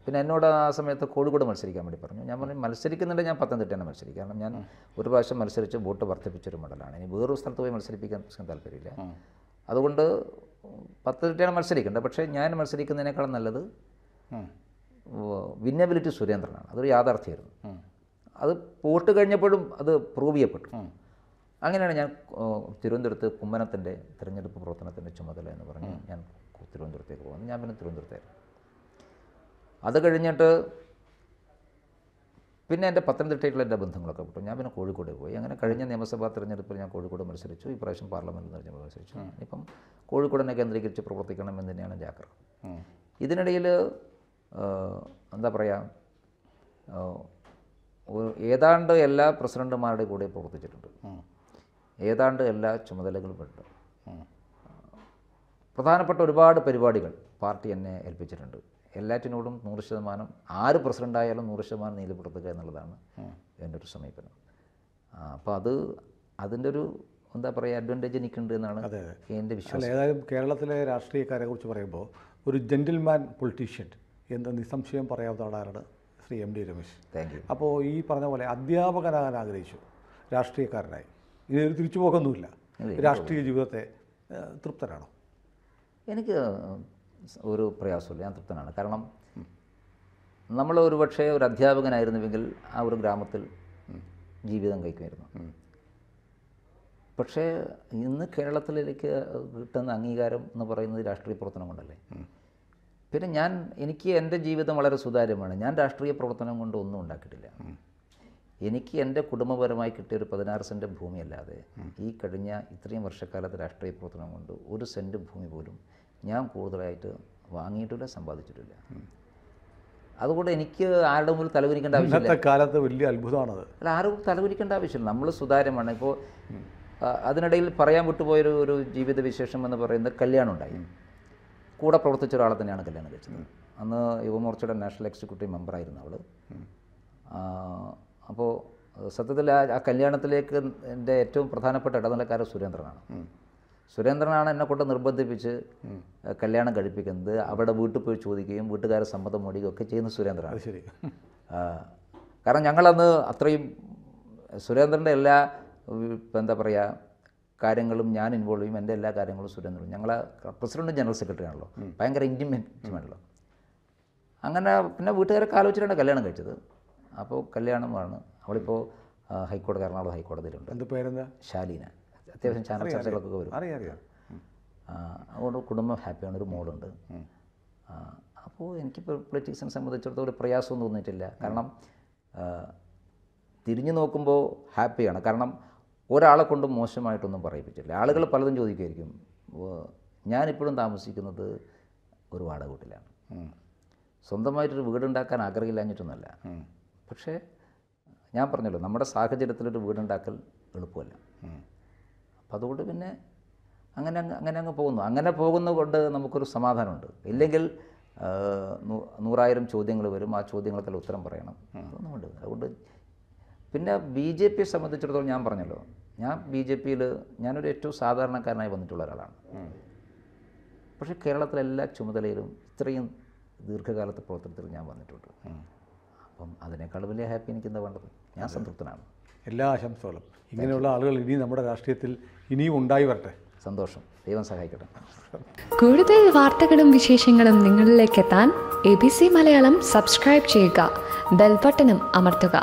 പിന്നെ എന്നോട് ആ സമയത്ത് കോഴിക്കോട് മത്സരിക്കാൻ വേണ്ടി പറഞ്ഞു. ഞാൻ പറഞ്ഞു മത്സരിക്കുന്നുണ്ട്, ഞാൻ പത്തനംതിട്ടയാണ് മത്സരിക്കുക. കാരണം ഞാൻ ഒരു പ്രാവശ്യം മത്സരിച്ച് വോട്ട് വർദ്ധിപ്പിച്ചൊരു മണ്ഡലമാണ്. ഇനി വേറൊരു സ്ഥലത്ത് പോയി മത്സരിപ്പിക്കാൻ താല്പര്യമില്ല. അതുകൊണ്ട് പത്തനംതിട്ടയാണ് മത്സരിക്കേണ്ടത്. പക്ഷേ ഞാൻ മത്സരിക്കുന്നതിനേക്കാളും നല്ലത് വിന്നബിലിറ്റി സുരേന്ദ്രനാണ്. അതൊരു യാഥാർത്ഥ്യമായിരുന്നു. അത് വോട്ട് കഴിഞ്ഞപ്പോഴും അത് പ്രൂവ് ചെയ്യപ്പെട്ടു. അങ്ങനെയാണ് ഞാൻ തിരുവനന്തപുരത്ത് കുമ്മനത്തിൻ്റെ തിരഞ്ഞെടുപ്പ് പ്രവർത്തനത്തിൻ്റെ ചുമതല എന്ന് പറഞ്ഞ് ഞാൻ തിരുവനന്തപുരത്തേക്ക് പോകുന്നു. ഞാൻ പിന്നെ തിരുവനന്തപുരത്തായിരുന്നു. അത് കഴിഞ്ഞിട്ട് പിന്നെ എൻ്റെ പത്തനംതിട്ടയിലുള്ള എൻ്റെ ബന്ധങ്ങളൊക്കെ വിട്ടു. ഞാൻ പിന്നെ കോഴിക്കോട് പോയി. അങ്ങനെ കഴിഞ്ഞ നിയമസഭാ തിരഞ്ഞെടുപ്പിൽ ഞാൻ കോഴിക്കോട് മത്സരിച്ചു. ഈ പ്രാവശ്യം പാർലമെൻറ്റ് തിരഞ്ഞെടുപ്പ് മത്സരിച്ചു. ഇപ്പം കോഴിക്കോടിനെ കേന്ദ്രീകരിച്ച് പ്രവർത്തിക്കണം എന്ന് തന്നെയാണ് എൻ്റെ ആഗ്രഹം. ഇതിനിടയിൽ എന്താ പറയുക, ഏതാണ്ട് എല്ലാ പ്രസിഡന്റുമാരുടെ കൂടെ പ്രവർത്തിച്ചിട്ടുണ്ട്. ഏതാണ്ട് എല്ലാ ചുമതലകളും ഉണ്ട്. പ്രധാനപ്പെട്ട ഒരുപാട് പരിപാടികൾ പാർട്ടി എന്നെ ഏൽപ്പിച്ചിട്ടുണ്ട്. എല്ലാറ്റിനോടും 100% ആര് പ്രസിഡൻ്റായാലും 100% നീതിപ്പെടുത്തുക എന്നുള്ളതാണ് എൻ്റെ ഒരു സമീപനം. അപ്പോൾ അതിൻ്റെ ഒരു എന്താ പറയുക അഡ്വാൻറ്റേജ് എനിക്കുണ്ട് എന്നാണ് എൻ്റെ വിശ്വാസം. ഏതായാലും കേരളത്തിലെ രാഷ്ട്രീയക്കാരെ കുറിച്ച് പറയുമ്പോൾ ഒരു ജെന്റിൽമാൻ പൊളിറ്റീഷ്യൻ എന്ന് നിസ്സംശയം പറയാവുന്ന ആളാണ് Shri M D Ramesh. Thank you. അപ്പോൾ ഈ പറഞ്ഞ പോലെ അധ്യാപകനാകാൻ ആഗ്രഹിച്ചു, രാഷ്ട്രീയക്കാരനായി. ഇതിനൊരു തിരിച്ചുപോകൊന്നുമില്ല. രാഷ്ട്രീയ ജീവിതത്തെ തൃപ്തനാണോ? എനിക്ക് ഒരു പ്രയാസമില്ല, ഞാൻ തൃപ്തനാണ്. കാരണം നമ്മൾ ഒരു പക്ഷേ ഒരു അധ്യാപകനായിരുന്നുവെങ്കിൽ ആ ഒരു ഗ്രാമത്തിൽ ജീവിതം കഴിക്കുമായിരുന്നു. പക്ഷേ ഇന്ന് കേരളത്തിലേക്ക് കിട്ടുന്ന അംഗീകാരം എന്ന് പറയുന്നത് രാഷ്ട്രീയ പ്രവർത്തനം കൊണ്ടല്ലേ. പിന്നെ എനിക്ക് എൻ്റെ ജീവിതം വളരെ സുതാര്യമാണ്. ഞാൻ രാഷ്ട്രീയ പ്രവർത്തനം കൊണ്ട് ഒന്നും ഉണ്ടാക്കിയിട്ടില്ല. എനിക്ക് എൻ്റെ കുടുംബപരമായി കിട്ടിയ ഒരു 16 സെൻറ്റ് ഭൂമിയല്ലാതെ ഈ കഴിഞ്ഞ ഇത്രയും വർഷക്കാലത്തെ രാഷ്ട്രീയ പ്രവർത്തനം കൊണ്ട് 1 സെൻറ്റ് ഭൂമി പോലും ഞാൻ കൂടുതലായിട്ട് വാങ്ങിയിട്ടില്ല, സമ്പാദിച്ചിട്ടില്ല. അതുകൊണ്ട് എനിക്ക് ആരുടെ മുമ്പിൽ തലകുനിക്കേണ്ട ആവശ്യമില്ല. ഇന്നത്തെ കാലത്ത് വലിയ അത്ഭുതമാണത്. അല്ല, ആരും തലകുനിക്കേണ്ട ആവശ്യമില്ല. നമ്മൾ സുതാര്യമാണ്. ഇപ്പോൾ അതിനിടയിൽ പറയാൻ വിട്ടുപോയൊരു ജീവിത വിശേഷം എന്ന് പറയുന്നത് കല്യാണം ഉണ്ടായി. കൂടെ പ്രവർത്തിച്ച ഒരാളെ തന്നെയാണ് കല്യാണം കഴിച്ചത്. അന്ന് യുവമോർച്ചയുടെ നാഷണൽ എക്സിക്യൂട്ടീവ് മെമ്പറായിരുന്നു അവൾ. അപ്പോൾ സത്യത്തിൽ ആ കല്യാണത്തിലേക്ക് എൻ്റെ ഏറ്റവും പ്രധാനപ്പെട്ട ഇടനിലക്കാരൻ സുരേന്ദ്രനാണ്. സുരേന്ദ്രനാണ് എന്നെ കൊണ്ട് നിർബന്ധിപ്പിച്ച് കല്യാണം കഴിപ്പിക്കുന്നത്. അവിടെ വീട്ടിൽ പോയി ചോദിക്കുകയും വീട്ടുകാരെ സമ്മതം മേടിക്കുകയും ഒക്കെ ചെയ്യുന്ന സുരേന്ദ്രനാണ്. ശരി. കാരണം ഞങ്ങളന്ന് അത്രയും സുരേന്ദ്രൻ്റെ എല്ലാ എന്താ പറയുക കാര്യങ്ങളും ഞാൻ ഇൻവോൾവ് ചെയ്യും. എൻ്റെ എല്ലാ കാര്യങ്ങളും സുരേന്ദ്രൻ. ഞങ്ങളെ പ്രസിഡൻറ്റും ജനറൽ സെക്രട്ടറി ആണല്ലോ, ഭയങ്കര ഇൻറ്റിമേറ്റ്. അങ്ങനെ പിന്നെ വീട്ടുകാരൊക്കെ ആലോചിച്ചിട്ടാണ് കല്യാണം കഴിച്ചത്. അപ്പോൾ കല്യാണമാണ്. അവളിപ്പോൾ എറണാകുളം ഹൈക്കോടതിയിലുണ്ട്. എന്ത് പേരെന്താ? ശാലീന. അത്യാവശ്യം ചാനൽ ചർച്ചകളൊക്കെ വരും. അറിയാം. അതുകൊണ്ട് കുടുംബം ഹാപ്പിയാണ്. ഒരു മോളുണ്ട്. അപ്പോൾ എനിക്കിപ്പോൾ പൊളിറ്റിക്സിനെ സംബന്ധിച്ചിടത്തോളം ഒരു പ്രയാസമൊന്നും തോന്നിയിട്ടില്ല. കാരണം തിരിഞ്ഞു നോക്കുമ്പോൾ ഹാപ്പിയാണ്. കാരണം ഒരാളെ കൊണ്ടും മോശമായിട്ടൊന്നും പറയിപ്പിച്ചില്ല. ആളുകൾ പലതും ചോദിക്കുമായിരിക്കും. ഞാനിപ്പോഴും താമസിക്കുന്നത് ഒരു വാടക വീട്ടിലാണ്. സ്വന്തമായിട്ടൊരു വീടുണ്ടാക്കാൻ ആഗ്രഹമില്ലാഞ്ഞിട്ടൊന്നുമല്ല. പക്ഷേ ഞാൻ പറഞ്ഞല്ലോ, നമ്മുടെ സാഹചര്യത്തിലൊരു വീടുണ്ടാക്കൽ എളുപ്പമല്ല. അപ്പം അതുകൊണ്ട് പിന്നെ അങ്ങനെ പോകുന്നു. അങ്ങനെ പോകുന്നത് കൊണ്ട് നമുക്കൊരു സമാധാനമുണ്ട്. ഇല്ലെങ്കിൽ 100,000 ചോദ്യങ്ങൾ വരും. ആ ചോദ്യങ്ങൾക്കെല്ലാം ഉത്തരം പറയണം. അതൊന്നുമുണ്ട്. അതുകൊണ്ട് പിന്നെ BJP സംബന്ധിച്ചിടത്തോളം ഞാൻ പറഞ്ഞല്ലോ, ഞാൻ BJPയിൽ ഞാനൊരു ഏറ്റവും സാധാരണക്കാരനായി വന്നിട്ടുള്ള ഒരാളാണ്. പക്ഷേ കേരളത്തിലെ എല്ലാ ചുമതലയിലും ഇത്രയും ദീർഘകാലത്തെ പ്രവർത്തനത്തിൽ ഞാൻ വന്നിട്ടുണ്ട്. അപ്പം അതിനേക്കാൾ വലിയ ഹാപ്പി എനിക്കെന്താ വേണ്ടത്? ഞാൻ സംതൃപ്തനാണ്. എല്ലാ ആശംസകളും. ഇങ്ങനെയുള്ള ആളുകൾ ഇനി നമ്മുടെ രാഷ്ട്രീയത്തിൽ ഇനിയും ഉണ്ടായി വരട്ടെ. സന്തോഷം. ദൈവം സഹായിക്കട്ടെ. കൂടുതൽ വാർത്തകളും വിശേഷങ്ങളും നിങ്ങളിലേക്ക് എത്താൻ ABC മലയാളം സബ്സ്ക്രൈബ് ചെയ്യുക, ബെൽ ബട്ടണും അമർത്തുക.